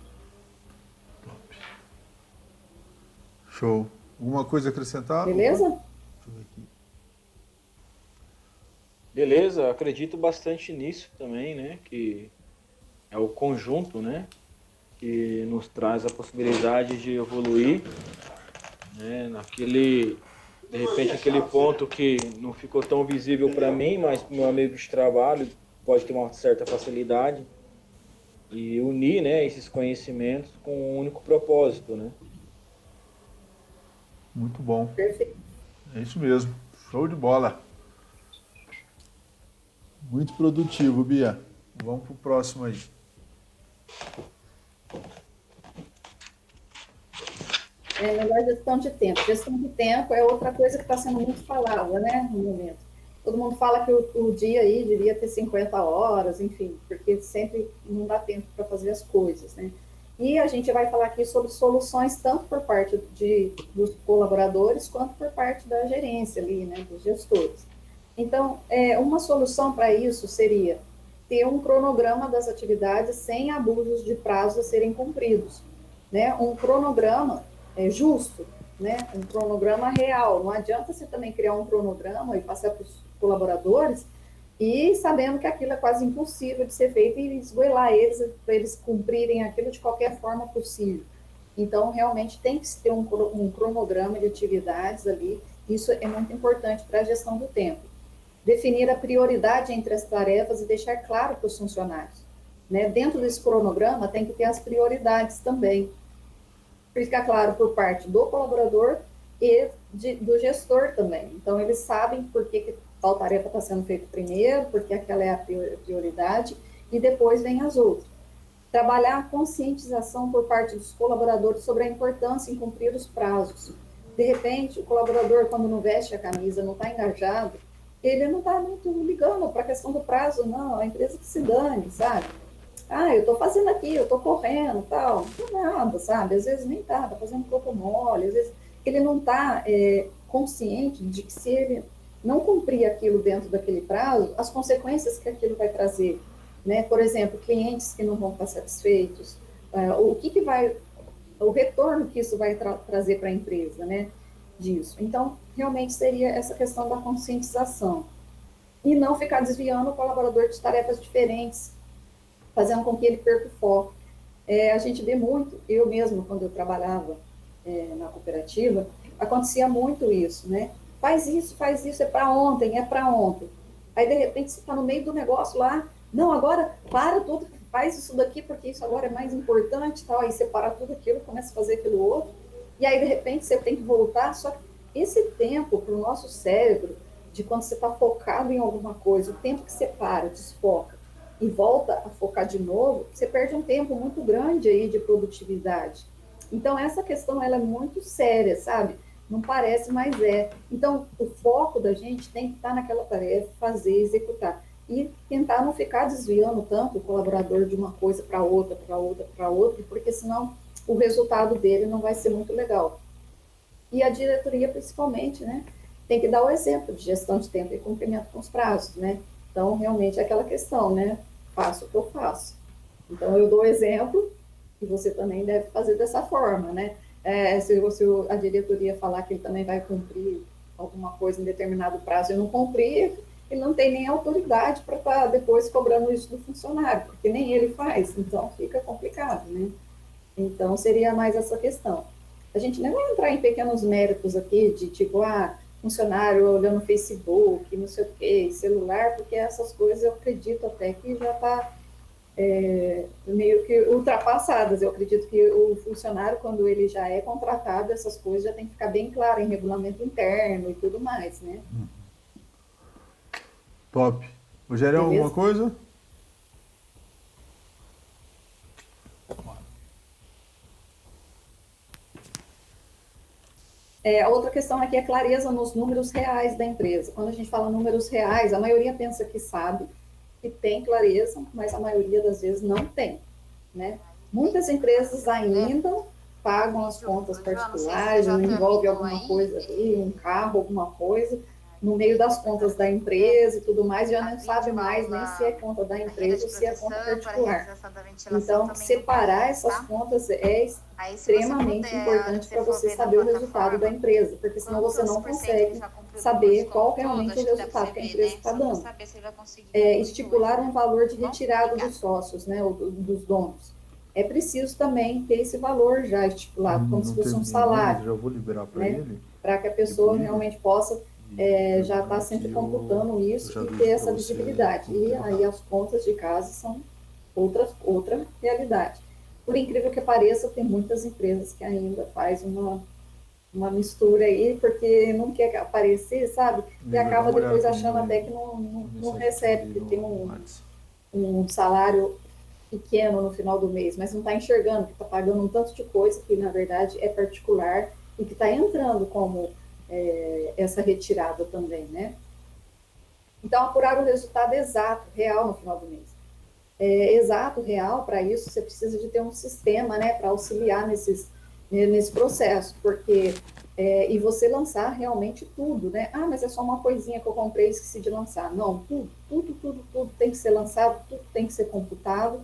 Show. Alguma coisa a acrescentar? Opa, Beleza? deixa eu ver aqui. Beleza, acredito bastante nisso também, né? Que é o conjunto, né? Que nos traz a possibilidade de evoluir, né? De repente, aquele ponto que não ficou tão visível para mim, mas para o meu amigo de trabalho pode ter uma certa facilidade e unir, né, esses conhecimentos com um único propósito, né? Muito bom. Perfeito. É isso mesmo. Show de bola. Muito produtivo, Bia. Vamos pro próximo aí. Melhor gestão de tempo. Gestão de tempo é outra coisa que está sendo muito falada, né, no momento. Todo mundo fala que o dia aí devia ter 50 horas, enfim, porque sempre não dá tempo para fazer as coisas, né? E a gente vai falar aqui sobre soluções tanto por parte dos colaboradores quanto por parte da gerência ali, né, dos gestores. Então, uma solução para isso seria ter um cronograma das atividades sem abusos de prazos a serem cumpridos, né? Um cronograma justo, né? Um cronograma real. Não adianta você também criar um cronograma e passar para os colaboradores e sabendo que aquilo é quase impossível de ser feito e esgoelar eles para eles cumprirem aquilo de qualquer forma possível. Então, realmente tem que ter um cronograma de atividades ali. Isso é muito importante para a gestão do tempo. Definir a prioridade entre as tarefas e deixar claro para os funcionários, né? Dentro desse cronograma tem que ter as prioridades também. Fica claro por parte do colaborador e do gestor também. Então, eles sabem por que tal tarefa está sendo feita primeiro, porque aquela é a prioridade, e depois vem as outras. Trabalhar a conscientização por parte dos colaboradores sobre a importância em cumprir os prazos. De repente, o colaborador, quando não veste a camisa, não está engajado, ele não está muito ligando para a questão do prazo, não, a empresa que se dane, sabe? Eu estou fazendo aqui, eu estou correndo, tal, não é nada, sabe? Às vezes nem está fazendo corpo mole, às vezes ele não está consciente de que se ele não cumprir aquilo dentro daquele prazo, as consequências que aquilo vai trazer, né? Por exemplo, clientes que não vão estar satisfeitos, o retorno que isso vai trazer para a empresa, né? Disso. Então, realmente seria essa questão da conscientização e não ficar desviando o colaborador de tarefas diferentes, fazendo com que ele perca o foco. A gente vê muito, eu mesmo, quando eu trabalhava na cooperativa, acontecia muito isso, né? Faz isso, é para ontem, é para ontem. Aí, de repente, você está no meio do negócio lá, não, agora para tudo, faz isso daqui, porque isso agora é mais importante, tal. Aí você para tudo aquilo, começa a fazer aquilo outro, e aí, de repente, você tem que voltar, só que esse tempo para o nosso cérebro, de quando você está focado em alguma coisa, o tempo que você para, desfoca, e volta a focar de novo, você perde um tempo muito grande aí de produtividade. Então, essa questão, ela é muito séria, sabe? Não parece, mas é. Então, o foco da gente tem que estar naquela tarefa, fazer, executar. E tentar não ficar desviando tanto o colaborador de uma coisa para outra, porque senão o resultado dele não vai ser muito legal. E a diretoria, principalmente, né? Tem que dar o exemplo de gestão de tempo e cumprimento com os prazos, né? Então, realmente, é aquela questão, né? Faço o que eu faço. Então, eu dou o exemplo e você também deve fazer dessa forma, né? Se a diretoria falar que ele também vai cumprir alguma coisa em determinado prazo e não cumprir, ele não tem nem autoridade para estar depois cobrando isso do funcionário, porque nem ele faz, então fica complicado, né? Então, seria mais essa questão. A gente nem vai entrar em pequenos méritos aqui, de tipo, funcionário olhando no Facebook, não sei o quê, celular, porque essas coisas eu acredito até que já está meio que ultrapassadas. Eu acredito que o funcionário, quando ele já é contratado, essas coisas já tem que ficar bem claro em regulamento interno e tudo mais, né? Top. Rogério, alguma coisa? A outra questão aqui é clareza nos números reais da empresa. Quando a gente fala números reais, a maioria pensa que sabe, que tem clareza, mas a maioria das vezes não tem, né? Muitas empresas ainda pagam as contas particulares, não envolve alguma coisa ali, um carro, alguma coisa, no meio das contas da empresa e tudo mais, já não sabe mais nem se é conta da empresa ou se é conta particular. Então, separar essas contas é extremamente importante para você saber o resultado da empresa, porque senão você não consegue saber qual realmente é o resultado que a empresa está dando. Estipular um valor de retirada dos sócios, né, ou dos donos. é preciso também ter esse valor já estipulado, como se Não fosse teve um nenhum, mas salário, já vou liberar para né? ele. Para que a pessoa Depois realmente possa eu já estar mando sempre aqui computando eu isso já e ter deixo para essa você visibilidade. como E ter o aí dado. as contas de casa são outra realidade. Por incrível que pareça, tem muitas empresas que ainda faz uma mistura aí, porque não quer aparecer, sabe? E Igor, dá acaba uma olhada depois para mim achando até que a não mensagem que eu te recebe, mandei que tem no WhatsApp. um salário pequeno no final do mês, mas não está enxergando que está pagando um tanto de coisa que, na verdade, é particular e que está entrando como essa retirada também, né? Então, apurar o resultado exato, real no final do mês. Exato, real, para isso você precisa de ter um sistema, né, para auxiliar nesse processo, porque e você lançar realmente tudo, né? Ah, mas é só uma coisinha que eu comprei e esqueci de lançar. Não, tudo tem que ser lançado, tudo tem que ser computado,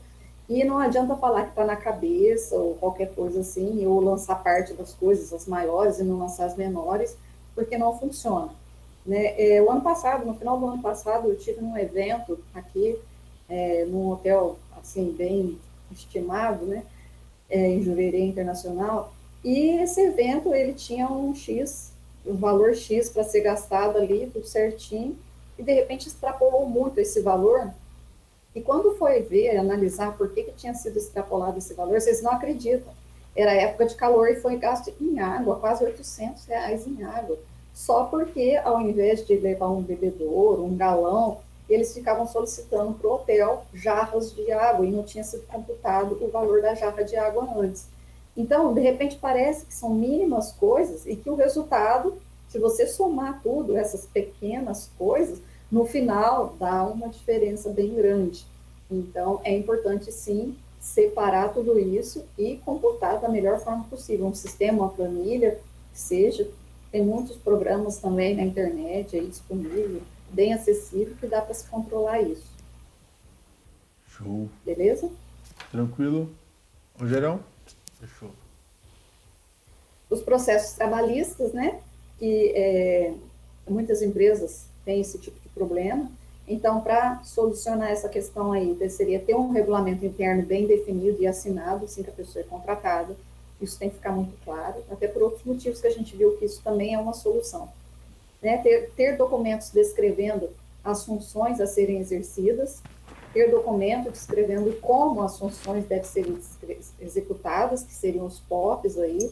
e não adianta falar que está na cabeça ou qualquer coisa assim, ou lançar parte das coisas, as maiores, e não lançar as menores, porque não funciona. Né? O ano passado, no final do ano passado, eu tive um evento aqui num hotel assim bem estimado, né, em Jurerê Internacional. E esse evento ele tinha um valor X para ser gastado ali, tudo certinho, e de repente extrapolou muito esse valor. E quando foi ver, analisar por que tinha sido extrapolado esse valor, vocês não acreditam. Era época de calor e foi gasto em água, quase R$ 800 em água. Só porque, ao invés de levar um bebedouro, um galão, eles ficavam solicitando para o hotel jarras de água e não tinha sido computado o valor da jarra de água antes. Então, de repente, parece que são mínimas coisas e que o resultado, se você somar tudo, essas pequenas coisas, no final dá uma diferença bem grande. Então, é importante sim separar tudo isso e computar da melhor forma possível, um sistema, uma planilha, que seja. Tem muitos programas também na internet aí disponível, bem acessível, que dá para se controlar isso. Show. Beleza? Tranquilo? Rogerão? Fechou. Os processos trabalhistas, né? Que muitas empresas têm esse tipo de problema. Então, para solucionar essa questão aí, seria ter um regulamento interno bem definido e assinado, assim que a pessoa é contratada. Isso tem que ficar muito claro, até por outros motivos que a gente viu que isso também é uma solução. Né? Ter documentos descrevendo as funções a serem exercidas, ter documento descrevendo como as funções devem ser executadas, que seriam os POPs aí,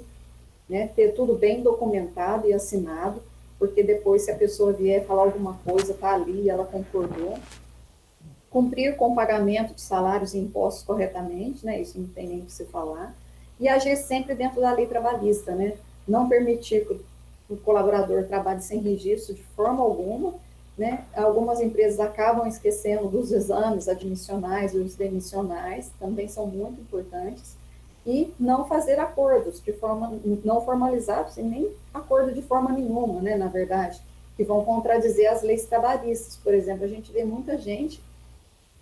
né? Ter tudo bem documentado e assinado, porque depois, se a pessoa vier falar alguma coisa, tá ali, ela concordou. Cumprir com o pagamento de salários e impostos corretamente, né? Isso não tem nem o que se falar. E agir sempre dentro da lei trabalhista, né? Não permitir que o colaborador trabalhe sem registro de forma alguma, né? Algumas empresas acabam esquecendo dos exames admissionais e os demissionais, também são muito importantes, e não fazer acordos de forma não formalizados e nem acordo de forma nenhuma, né, na verdade, que vão contradizer as leis trabalhistas. Por exemplo, a gente vê muita gente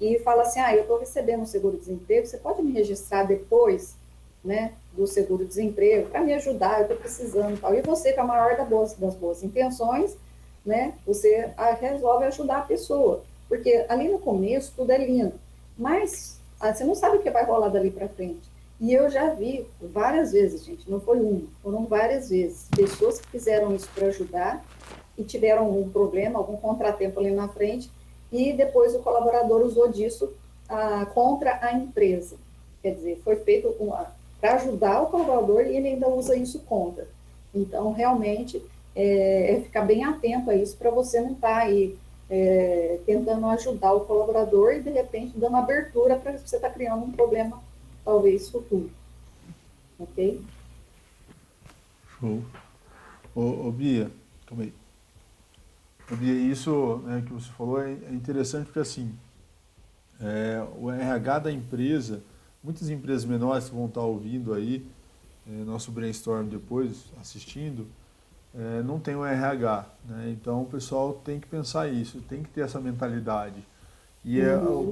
e fala assim, eu estou recebendo um seguro-desemprego, você pode me registrar depois, né, do seguro-desemprego, para me ajudar, eu estou precisando e tal. E você, com a maior das boas intenções, né, você resolve ajudar a pessoa, porque ali no começo tudo é lindo, mas você não sabe o que vai rolar dali para frente. E eu já vi várias vezes, gente, não foi uma, foram várias vezes, pessoas que fizeram isso para ajudar e tiveram um problema, algum contratempo ali na frente, e depois o colaborador usou disso contra a empresa. Quer dizer, foi feito para ajudar o colaborador e ele ainda usa isso contra. Então, realmente, ficar bem atento a isso para você não estar aí tentando ajudar o colaborador e, de repente, dando abertura para você estar criando um problema, talvez, futuro. Ok? Show. Ô Bia, calma aí. Ô Bia, isso, né, que você falou é interessante porque assim, o RH da empresa, muitas empresas menores que vão estar ouvindo aí, nosso brainstorm depois, assistindo, não tem o RH, né? Então o pessoal tem que pensar isso, tem que ter essa mentalidade. E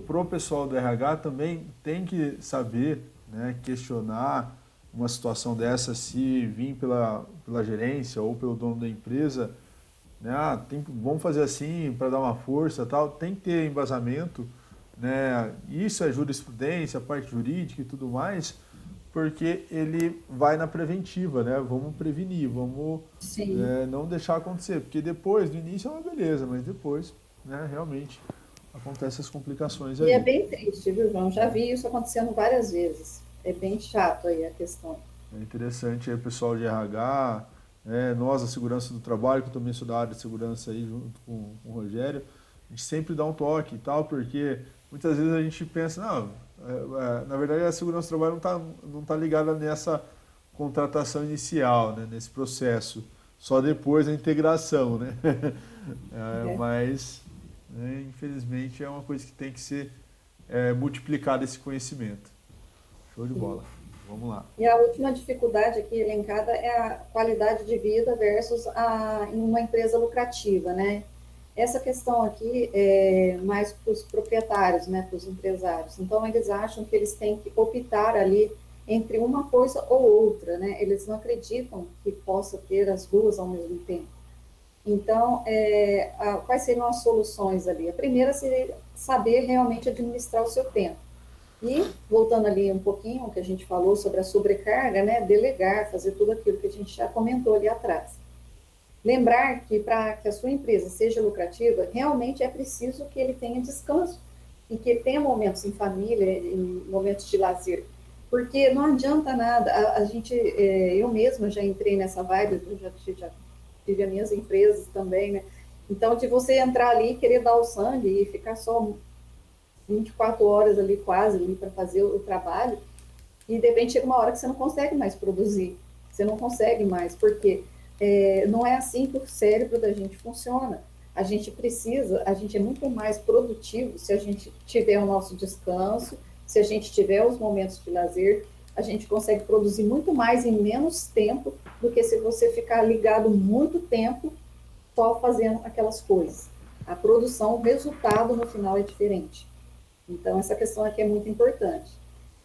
pro pessoal do RH também tem que saber, né, questionar uma situação dessa se vir pela gerência ou pelo dono da empresa, né, vamos fazer assim para dar uma força tal, tem que ter embasamento, né? Isso é jurisprudência, a parte jurídica e tudo mais, porque ele vai na preventiva, né? Vamos prevenir, vamos Sim. não deixar acontecer, porque depois, no início é uma beleza, mas depois, né, realmente acontecem as complicações E é ali. bem triste, viu, João? Já vi isso acontecendo várias vezes. É bem chato aí a questão. É interessante aí o pessoal de RH, nós, a segurança do trabalho, que eu também sou da área de segurança aí, junto com o Rogério, a gente sempre dá um toque e tal, porque muitas vezes a gente pensa, não, na verdade a segurança do trabalho não tá ligada nessa contratação inicial, né, nesse processo, só depois da integração, né? É. Mas, né, infelizmente, é uma coisa que tem que ser multiplicado esse conhecimento. Show de bola. Vamos lá. E a última dificuldade aqui elencada é a qualidade de vida versus em uma empresa lucrativa, né? Essa questão aqui é mais para os proprietários, né, para os empresários. Então, eles acham que eles têm que optar ali entre uma coisa ou outra, né? Eles não acreditam que possa ter as duas ao mesmo tempo. Então, quais seriam as soluções ali? A primeira seria saber realmente administrar o seu tempo. E, voltando ali um pouquinho, o que a gente falou sobre a sobrecarga, né, delegar, fazer tudo aquilo que a gente já comentou ali atrás. Lembrar que para que a sua empresa seja lucrativa, realmente é preciso que ele tenha descanso e que ele tenha momentos em família, em momentos de lazer. Porque não adianta nada, a gente, eu mesma já entrei nessa vibe, eu já tive as minhas empresas também, né? Então, de você entrar ali e querer dar o sangue e ficar só 24 horas ali quase ali para fazer o trabalho, e de repente chega uma hora que você não consegue mais produzir, você não consegue mais, porque não é assim que o cérebro da gente funciona. A gente é muito mais produtivo se a gente tiver o nosso descanso, se a gente tiver os momentos de lazer, a gente consegue produzir muito mais em menos tempo do que se você ficar ligado muito tempo só fazendo aquelas coisas. A produção, o resultado no final é diferente. Então, essa questão aqui é muito importante.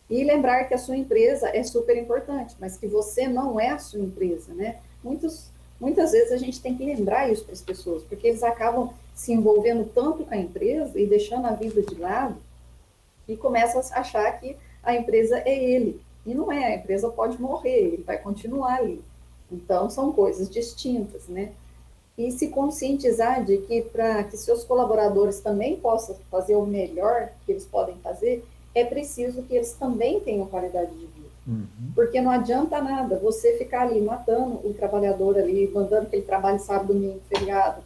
E lembrar que a sua empresa é super importante, mas que você não é a sua empresa, né? Muitas vezes a gente tem que lembrar isso para as pessoas, porque eles acabam se envolvendo tanto com a empresa e deixando a vida de lado e começam a achar que a empresa é ele. E não é, a empresa pode morrer, ele vai continuar ali. Então, são coisas distintas, né? E se conscientizar de que para que seus colaboradores também possam fazer o melhor que eles podem fazer, é preciso que eles também tenham qualidade de vida. Uhum. Porque não adianta nada você ficar ali matando o trabalhador ali, mandando que ele trabalhe sábado, domingo, feriado,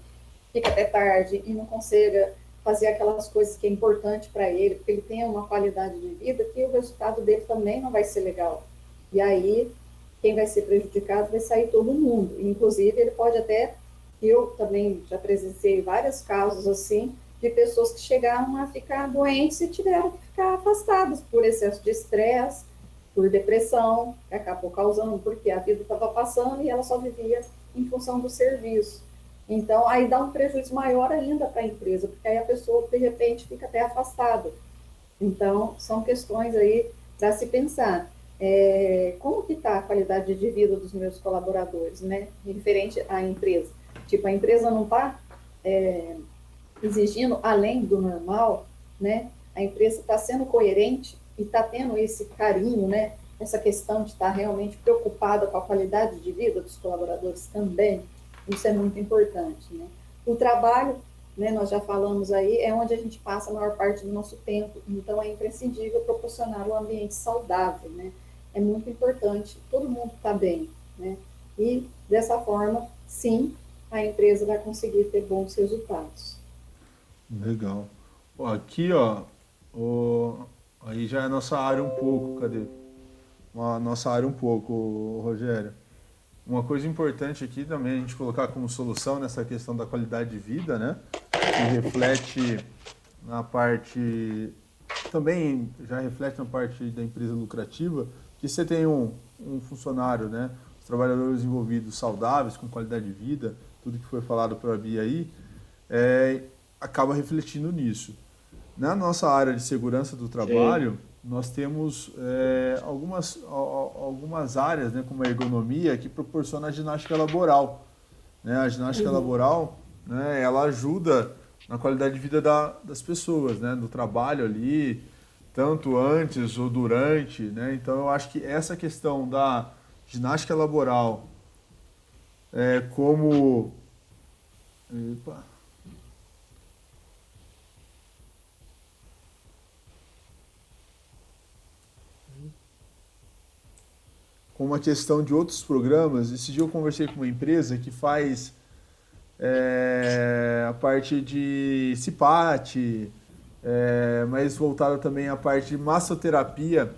fica até tarde e não consiga fazer aquelas coisas que é importante para ele, porque ele tenha uma qualidade de vida, que o resultado dele também não vai ser legal. E aí, quem vai ser prejudicado vai sair todo mundo. Inclusive, ele pode até, eu também já presenciei vários casos assim, de pessoas que chegaram a ficar doentes e tiveram que ficar afastadas por excesso de estresse, por depressão, que acabou causando, porque a vida estava passando e ela só vivia em função do serviço. Então, aí dá um prejuízo maior ainda para a empresa, porque aí a pessoa, de repente, fica até afastada. Então, são questões aí para se pensar. Como que está a qualidade de vida dos meus colaboradores, né? Referente à empresa. Tipo, a empresa não está exigindo além do normal, né? A empresa está sendo coerente e está tendo esse carinho, né? Essa questão de estar realmente preocupada com a qualidade de vida dos colaboradores também. Isso é muito importante, né? O trabalho, né, nós já falamos aí, é onde a gente passa a maior parte do nosso tempo, então é imprescindível proporcionar um ambiente saudável, né? É muito importante, todo mundo está bem, né? E dessa forma, sim, a empresa vai conseguir ter bons resultados. Legal. Ó, aqui, ó, aí já é a nossa área um pouco, cadê? Nossa área um pouco, Rogério. Uma coisa importante aqui também a gente colocar como solução nessa questão da qualidade de vida, né? Que reflete na parte, também já reflete na parte da empresa lucrativa, que você tem um funcionário, né? Os trabalhadores envolvidos saudáveis, com qualidade de vida, tudo que foi falado para a Bia aí, acaba refletindo nisso. Na nossa área de segurança do Sim. trabalho, nós temos algumas áreas, né, como a ergonomia, que proporciona a ginástica laboral. Né? A ginástica laboral, né, ela ajuda na qualidade de vida das pessoas, né? Do trabalho ali, tanto antes ou durante, né? Então eu acho que essa questão da ginástica laboral como... Epa. Com uma questão de outros programas. Esse dia eu conversei com uma empresa que faz a parte de CPAT, mas voltada também à parte de massoterapia,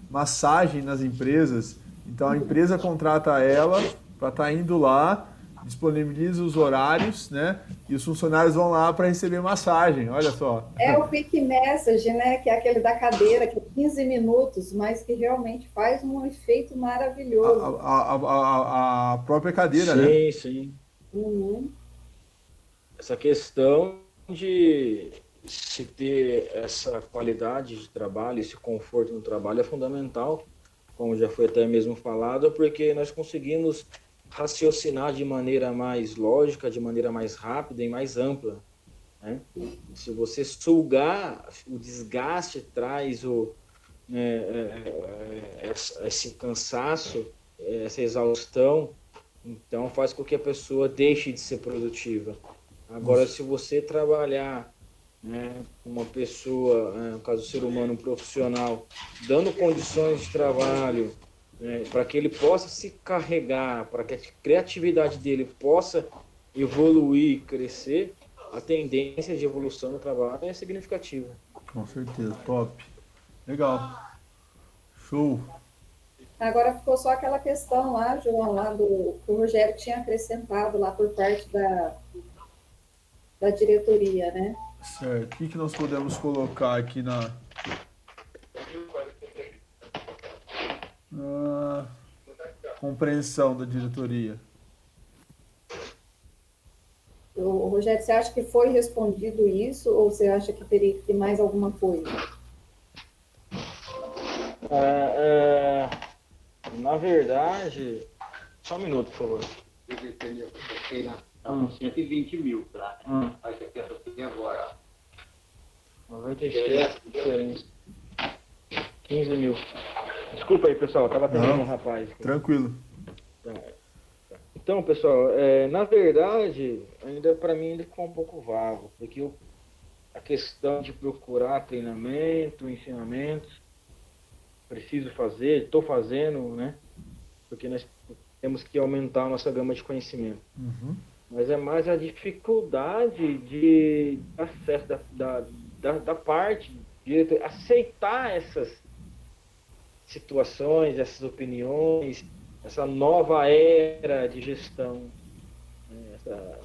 massagem nas empresas. Então a empresa contrata ela para estar indo lá, disponibiliza os horários, né? E os funcionários vão lá para receber massagem, olha só. É o Quick Message, né? Que é aquele da cadeira, que é 15 minutos, mas que realmente faz um efeito maravilhoso. A própria cadeira, né? Sim, sim. Uhum. Essa questão de se ter essa qualidade de trabalho, esse conforto no trabalho é fundamental, como já foi até mesmo falado, porque nós conseguimos raciocinar de maneira mais lógica, de maneira mais rápida e mais ampla, né? Se você sugar, o desgaste traz esse cansaço, essa exaustão, então faz com que a pessoa deixe de ser produtiva. Agora, se você trabalhar, né, uma pessoa, no caso do ser humano, um profissional, dando condições de trabalho, né, para que ele possa se carregar, para que a criatividade dele possa evoluir, crescer, a tendência de evolução no trabalho é significativa. Com certeza, top. Legal. Show. Agora ficou só aquela questão lá, João, lá que o Rogério tinha acrescentado lá por parte da diretoria, né? Certo. O que nós podemos colocar aqui na compreensão da diretoria? O Rogério, você acha que foi respondido isso ou você acha que teria que ter mais alguma coisa? Na verdade, só um minuto, por favor. Tá com 120 mil, tá? Acho que essa aqui agora. 96 diferença. 15 mil. Desculpa aí, pessoal, tava atendendo um rapaz. Tranquilo. Então, pessoal, na verdade, ainda para mim ainda ficou um pouco vago, porque a questão de procurar treinamento, ensinamento, preciso fazer, estou fazendo, né? Porque nós temos que aumentar a nossa gama de conhecimento. Uhum. Mas é mais a dificuldade de acesso da parte de aceitar essas situações, essas opiniões, essa nova era de gestão.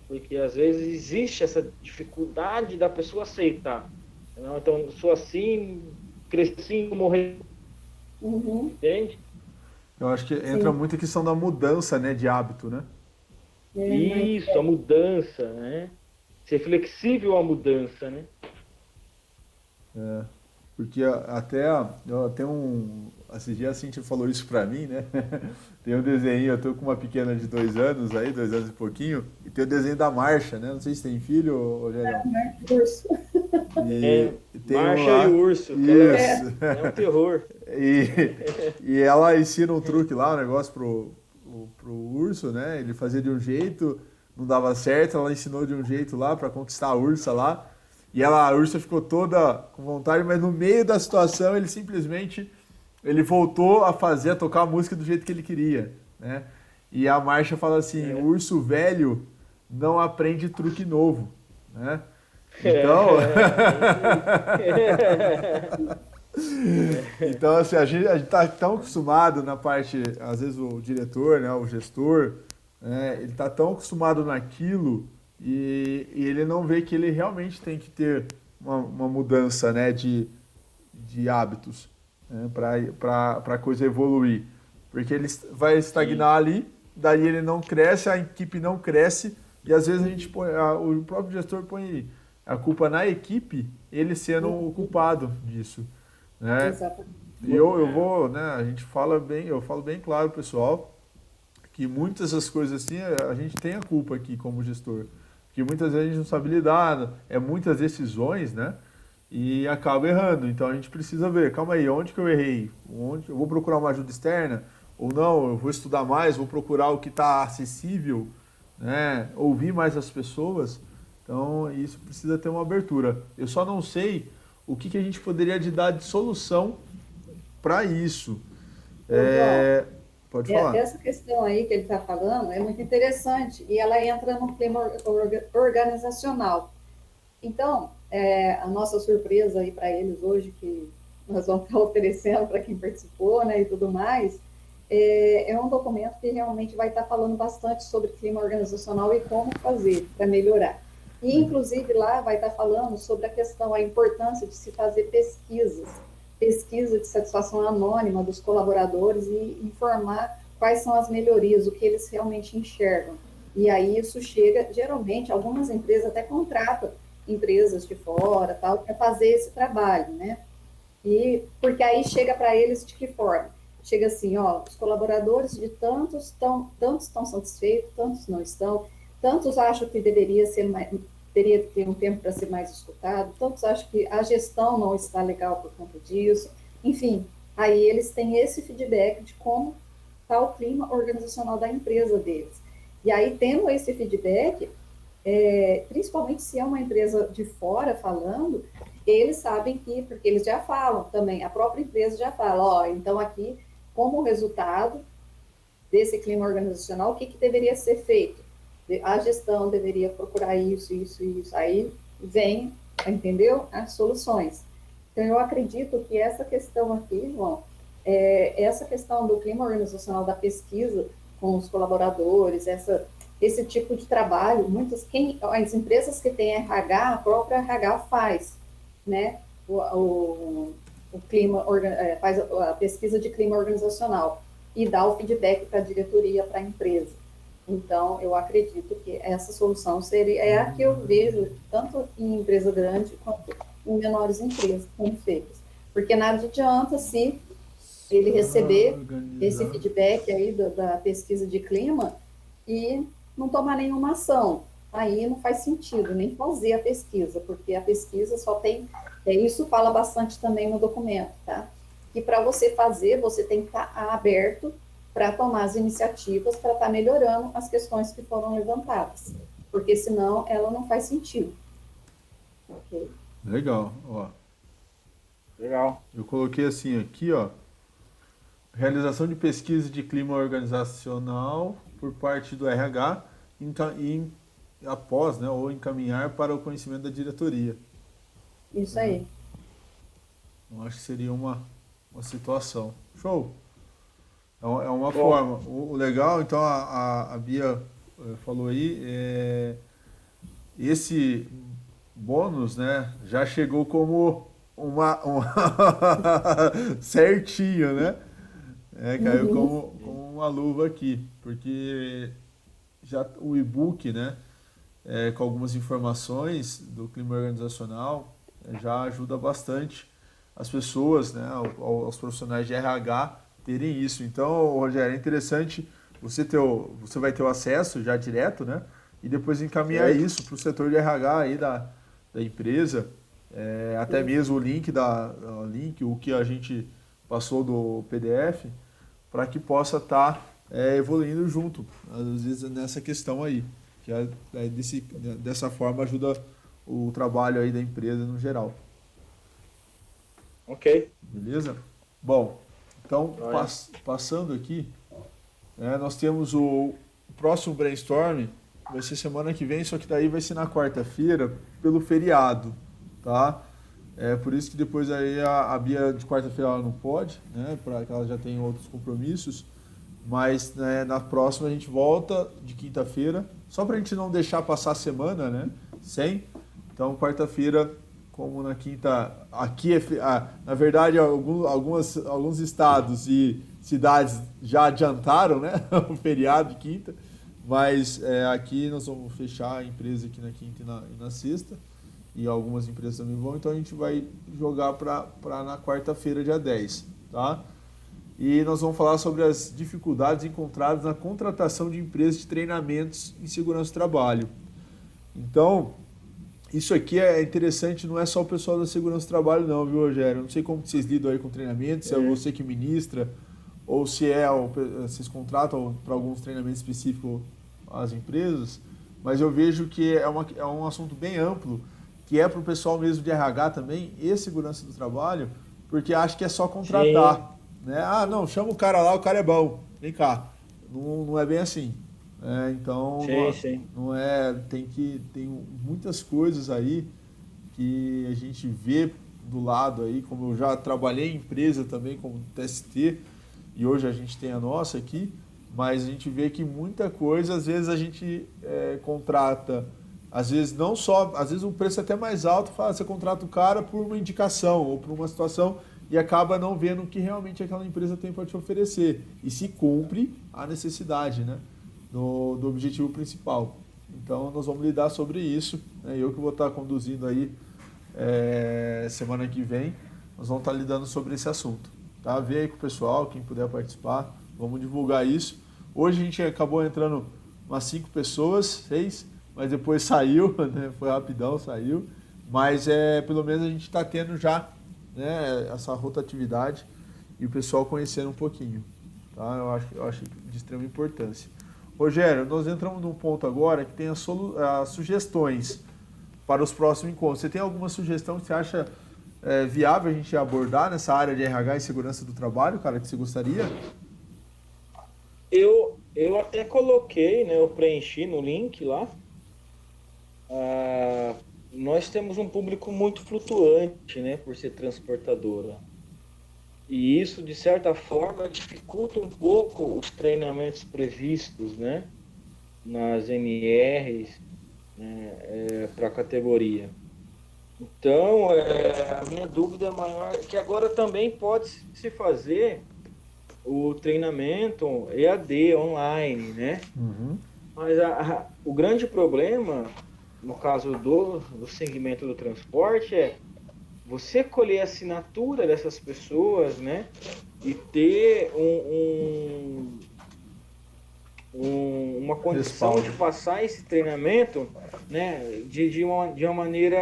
Porque às vezes existe essa dificuldade da pessoa aceitar. Não? Então, sou assim, cresci, morri. Uhum. Entende? Eu acho que entra muito a questão da mudança, né, de hábito, né? Isso, a mudança, né? Ser flexível à mudança, né? Porque até esses dias a Cintia falou isso pra mim, né? Tem um desenho, eu tô com uma pequena de 2 anos aí, 2 anos e pouquinho, e tem o desenho da Marcha, né? Não sei se tem filho, Rogério. Urso. E tem Marcha lá, e urso. Isso. É um terror. E ela ensina um truque lá, um negócio pro urso, né? Ele fazia de um jeito, não dava certo, ela ensinou de um jeito lá pra conquistar a ursa lá. E a ursa ficou toda com vontade, mas no meio da situação ele simplesmente voltou a tocar a música do jeito que ele queria, né? E a Marcha fala assim, o urso velho não aprende truque novo, né? Então, então assim, a gente tá tão acostumado na parte, às vezes o diretor, né, o gestor, né, ele tá tão acostumado naquilo e ele não vê que ele realmente tem que ter uma mudança, né, de hábitos, né, para a coisa evoluir. Porque ele vai estagnar ali, daí ele não cresce, a equipe não cresce, e às vezes a gente o próprio gestor põe a culpa na equipe, ele sendo o culpado disso, né? Exatamente. E eu vou, né, eu falo bem claro, pessoal, que muitas das coisas assim, a gente tem a culpa aqui como gestor, Porque muitas vezes a gente não sabe lidar, é muitas decisões, né? E acaba errando. Então a gente precisa ver, calma aí, onde que eu errei? Onde eu vou procurar uma ajuda externa? Ou não, eu vou estudar mais, vou procurar o que está acessível, né? Ouvir mais as pessoas. Então isso precisa ter uma abertura. Eu só não sei o que a gente poderia dar de solução para isso. João, Pode falar. essa questão aí que ele está falando é muito interessante e ela entra no clima organizacional. Então, a nossa surpresa aí para eles hoje, que nós vamos estar oferecendo para quem participou, né, e tudo mais, é um documento que realmente vai estar falando bastante sobre clima organizacional e como fazer para melhorar. E, inclusive, lá vai estar falando sobre a questão, a importância de se fazer pesquisa de satisfação anônima dos colaboradores e informar quais são as melhorias, o que eles realmente enxergam. E aí isso chega, geralmente, algumas empresas até contratam empresas de fora, tal, para fazer esse trabalho, né? E porque aí chega para eles de que forma? Chega assim, ó, os colaboradores de tantos estão satisfeitos, tantos não estão, tantos acham que teria que ter um tempo para ser mais escutado, tantos acham que a gestão não está legal por conta disso, enfim, aí eles têm esse feedback de como está o clima organizacional da empresa deles. E aí, tendo esse feedback, principalmente se é uma empresa de fora falando, eles sabem que, porque eles já falam também, a própria empresa já fala, ó, então aqui, como resultado desse clima organizacional, o que deveria ser feito? A gestão deveria procurar isso, isso, isso. Aí vem, entendeu? As soluções. Então, eu acredito que essa questão aqui, João, essa questão do clima organizacional da pesquisa com os colaboradores, esse tipo de trabalho, as empresas que têm RH, a própria RH faz, né? O clima, faz a pesquisa de clima organizacional e dá o feedback para a diretoria, para a empresa. Então, eu acredito que essa solução seria a que eu vejo tanto em empresa grande quanto em menores empresas como feitas. Porque nada adianta se ele receber esse feedback aí da pesquisa de clima e não tomar nenhuma ação. Aí não faz sentido nem fazer a pesquisa, porque a pesquisa só tem... isso fala bastante também no documento, tá? Que para você fazer, você tem que estar aberto para tomar as iniciativas para estar melhorando as questões que foram levantadas, porque senão ela não faz sentido. Ok? Legal, ó. Legal. Eu coloquei assim aqui, ó. Realização de pesquisa de clima organizacional por parte do RH e após, né, ou encaminhar para o conhecimento da diretoria. Isso aí. Eu acho que seria uma situação. Show! É uma forma. O legal, então, a Bia falou aí, esse bônus, né, já chegou como uma certinho, né? Caiu como uma luva aqui, porque já o e-book, né, com algumas informações do clima organizacional, já ajuda bastante as pessoas, né, aos profissionais de RH terem isso. Então, Rogério, é interessante você vai ter o acesso já direto, né, e depois encaminhar isso para o setor de RH aí da empresa, até mesmo o link, o que a gente passou do PDF, para que possa estar evoluindo junto, às vezes nessa questão aí, que dessa forma ajuda o trabalho aí da empresa no geral. Ok. Beleza? Bom, então passando aqui, nós temos o próximo brainstorm, vai ser semana que vem, só que daí vai ser na quarta-feira, pelo feriado, tá? Por isso que depois aí a Bia de quarta-feira ela não pode, né? Porque ela já tem outros compromissos. Mas, né, na próxima a gente volta de quinta-feira, só para a gente não deixar passar a semana, né? Sem. Então, quarta-feira, como na quinta... Aqui, na verdade, alguns estados e cidades já adiantaram, né? O feriado de quinta. Mas aqui nós vamos fechar a empresa aqui na quinta e na sexta. E algumas empresas também vão, então a gente vai jogar para na quarta-feira, dia 10, tá? E nós vamos falar sobre as dificuldades encontradas na contratação de empresas de treinamentos em segurança do trabalho. Então, isso aqui é interessante, não é só o pessoal da segurança do trabalho não, viu, Rogério? Eu não sei como que vocês lidam aí com treinamento, se é você que ministra, ou se vocês contratam para alguns treinamentos específicos as empresas, mas eu vejo que é um assunto bem amplo, que é para o pessoal mesmo de RH também, e segurança do trabalho, porque acha que é só contratar, né? Ah, não, chama o cara lá, o cara é bom, vem cá. Não é bem assim. Então, Sim. não é, tem muitas coisas aí que a gente vê do lado aí, como eu já trabalhei em empresa também como TST, e hoje a gente tem a nossa aqui, mas a gente vê que muita coisa, às vezes a gente contrata, às vezes não só, às vezes o preço é até mais alto, você contrata o cara por uma indicação ou por uma situação e acaba não vendo o que realmente aquela empresa tem para te oferecer e se cumpre a necessidade, né, do objetivo principal. Então nós vamos lidar sobre isso, né? Eu que vou estar conduzindo aí semana que vem, nós vamos estar lidando sobre esse assunto. Tá? Vê aí com o pessoal, quem puder participar, vamos divulgar isso. Hoje a gente acabou entrando umas 5 pessoas, 6, mas depois saiu, né? Foi rapidão, saiu. Mas pelo menos a gente está tendo já, né, essa rotatividade e o pessoal conhecendo um pouquinho. Tá? Eu acho de extrema importância. Rogério, nós entramos num ponto agora que tem as sugestões para os próximos encontros. Você tem alguma sugestão que você acha viável a gente abordar nessa área de RH e segurança do trabalho, cara, que você gostaria? Eu até coloquei, né, eu preenchi no link lá. Nós temos um público muito flutuante, né, por ser transportadora. E isso, de certa forma, dificulta um pouco os treinamentos previstos, né, nas NRs, né, para a categoria. Então, a minha dúvida maior é que agora também pode se fazer o treinamento EAD, online, né? Uhum. Mas o grande problema, no caso do segmento do transporte, é você colher a assinatura dessas pessoas, né? E ter uma condição Respaldo. de passar esse treinamento, né, de uma maneira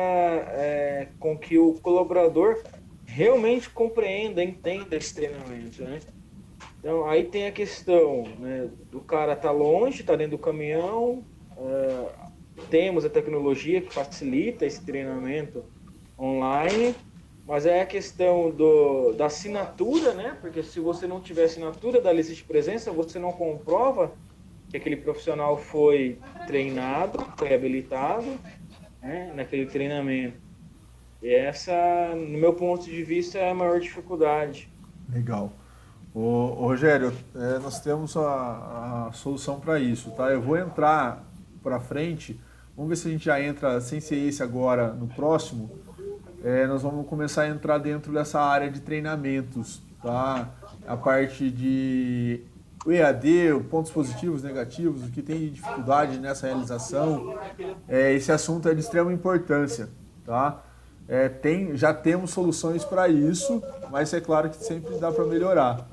com que o colaborador realmente compreenda, entenda esse treinamento, né? Então, aí tem a questão, né, do cara estar longe, estar dentro do caminhão, temos a tecnologia que facilita esse treinamento online, mas é a questão da assinatura, né? Porque se você não tiver assinatura da lista de presença, você não comprova que aquele profissional foi treinado, foi habilitado, né, naquele treinamento. E essa, no meu ponto de vista, é a maior dificuldade. Legal. Ô, Rogério, nós temos a solução para isso, tá? Eu vou entrar para frente, vamos ver se a gente já entra, sem ser esse agora, no próximo. Nós vamos começar a entrar dentro dessa área de treinamentos, tá? A parte de o EAD, pontos positivos, negativos, o que tem de dificuldade nessa realização. Esse assunto é de extrema importância, tá? Já temos soluções para isso, mas é claro que sempre dá para melhorar.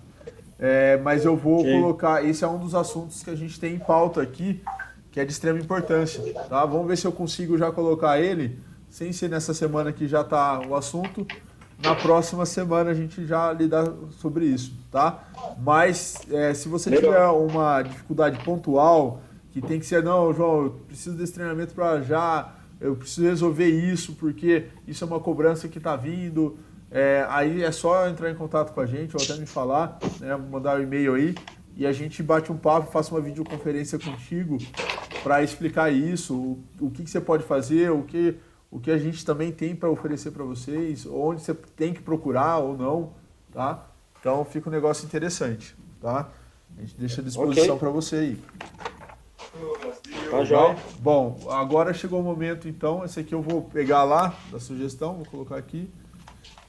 Mas eu vou colocar, esse é um dos assuntos que a gente tem em pauta aqui, que é de extrema importância, tá? Vamos ver se eu consigo já colocar ele, sem ser nessa semana que já está o assunto, na próxima semana a gente já lidar sobre isso, tá? Mas se você tiver uma dificuldade pontual, que tem que ser, não, João, eu preciso desse treinamento para já, eu preciso resolver isso, porque isso é uma cobrança que está vindo, aí é só entrar em contato com a gente, ou até me falar, né, mandar um e-mail aí, e a gente bate um papo, faça uma videoconferência contigo para explicar isso, o que você pode fazer, o que a gente também tem para oferecer para vocês, onde você tem que procurar ou não, tá? Então fica um negócio interessante, tá? A gente deixa à disposição para você aí. Tá jóia? Bom, agora chegou o momento, então, esse aqui eu vou pegar lá da sugestão, vou colocar aqui.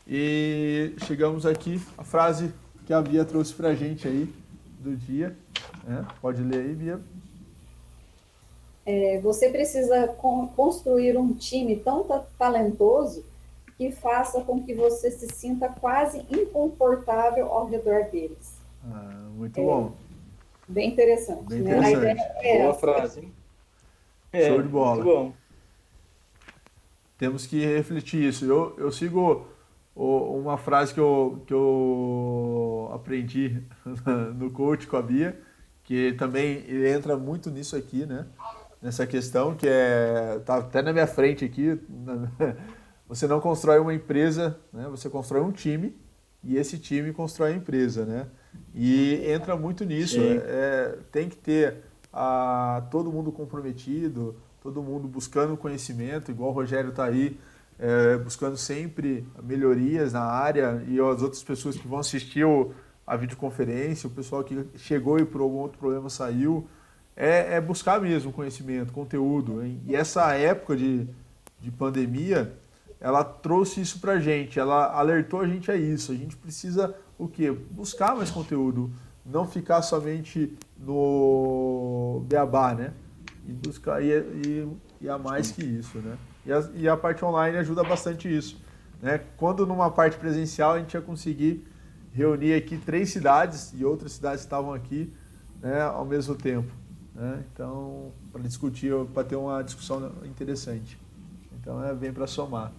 E chegamos aqui, a frase que a Bia trouxe pra gente aí do dia. Pode ler aí, Bia. Você precisa construir um time tão talentoso que faça com que você se sinta quase inconfortável ao redor deles. Muito bom. Bem interessante. Bem né? interessante. Boa frase, hein? Show de bola. Muito bom. temos que refletir isso. Eu sigo uma frase que eu aprendi no coach com a Bia, que também ele entra muito nisso aqui, né? Nessa questão, que tá até na minha frente aqui. Você não constrói uma empresa, né? Você constrói um time e esse time constrói a empresa, né? E entra muito nisso. Tem que ter todo mundo comprometido, todo mundo buscando conhecimento, igual o Rogério está aí, buscando sempre melhorias na área, e as outras pessoas que vão assistir a videoconferência, o pessoal que chegou e por algum outro problema saiu, buscar mesmo conhecimento, conteúdo. Hein? E essa época de pandemia, ela trouxe isso pra gente, ela alertou a gente a isso. A gente precisa o quê? Buscar mais conteúdo, não ficar somente no beabá, né? E buscar e a mais que isso, né? E a parte online ajuda bastante isso, né? Quando numa parte presencial a gente ia conseguir reunir aqui 3 cidades e outras cidades estavam aqui, né, ao mesmo tempo, né? Então, para discutir, para ter uma discussão interessante. Então, bem para somar.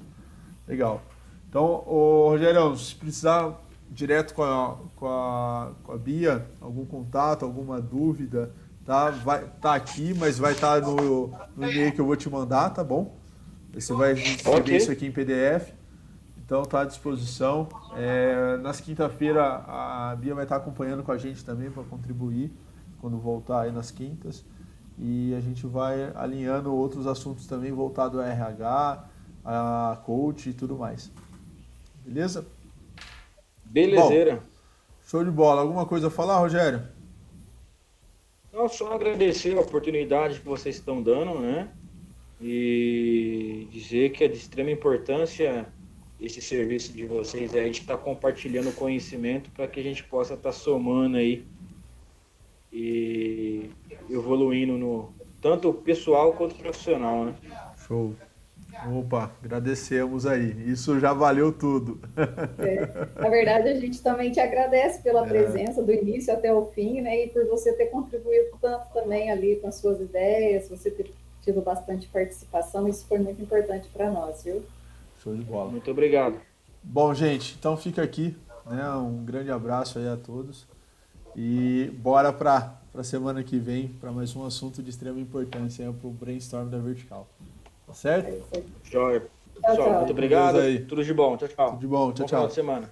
Legal. Então, Rogério, se precisar direto com a Bia, algum contato, alguma dúvida, tá? Tá aqui, mas vai estar no e-mail que eu vou te mandar, tá bom? Você vai receber isso aqui em PDF. Então, tá à disposição. Nas quinta-feira, a Bia vai estar acompanhando com a gente também para contribuir quando voltar aí nas quintas. E a gente vai alinhando outros assuntos também voltados a RH, a coach e tudo mais. Beleza? Belezeira. Bom, show de bola. Alguma coisa a falar, Rogério? Não, só agradecer a oportunidade que vocês estão dando, né? E dizer que é de extrema importância esse serviço de vocês aí, de estar compartilhando conhecimento para que a gente possa estar somando aí e evoluindo no tanto pessoal quanto profissional, né? Show. Opa, agradecemos aí. Isso já valeu tudo. Na verdade, a gente também te agradece pela presença do início até o fim, né? E por você ter contribuído tanto também ali com as suas ideias, você ter tido bastante participação, isso foi muito importante para nós, viu? Show de bola. Muito obrigado. Bom, gente, então fica aqui, né? Um grande abraço aí a todos. E bora para a semana que vem para mais um assunto de extrema importância para o brainstorm da Vertical. Tá certo? Joia. Tchau, Pessoal, tchau. muito obrigado. Beleza aí. Tudo de bom. Tchau, tchau. Tudo de bom. Tchau, Bom final tchau. de semana.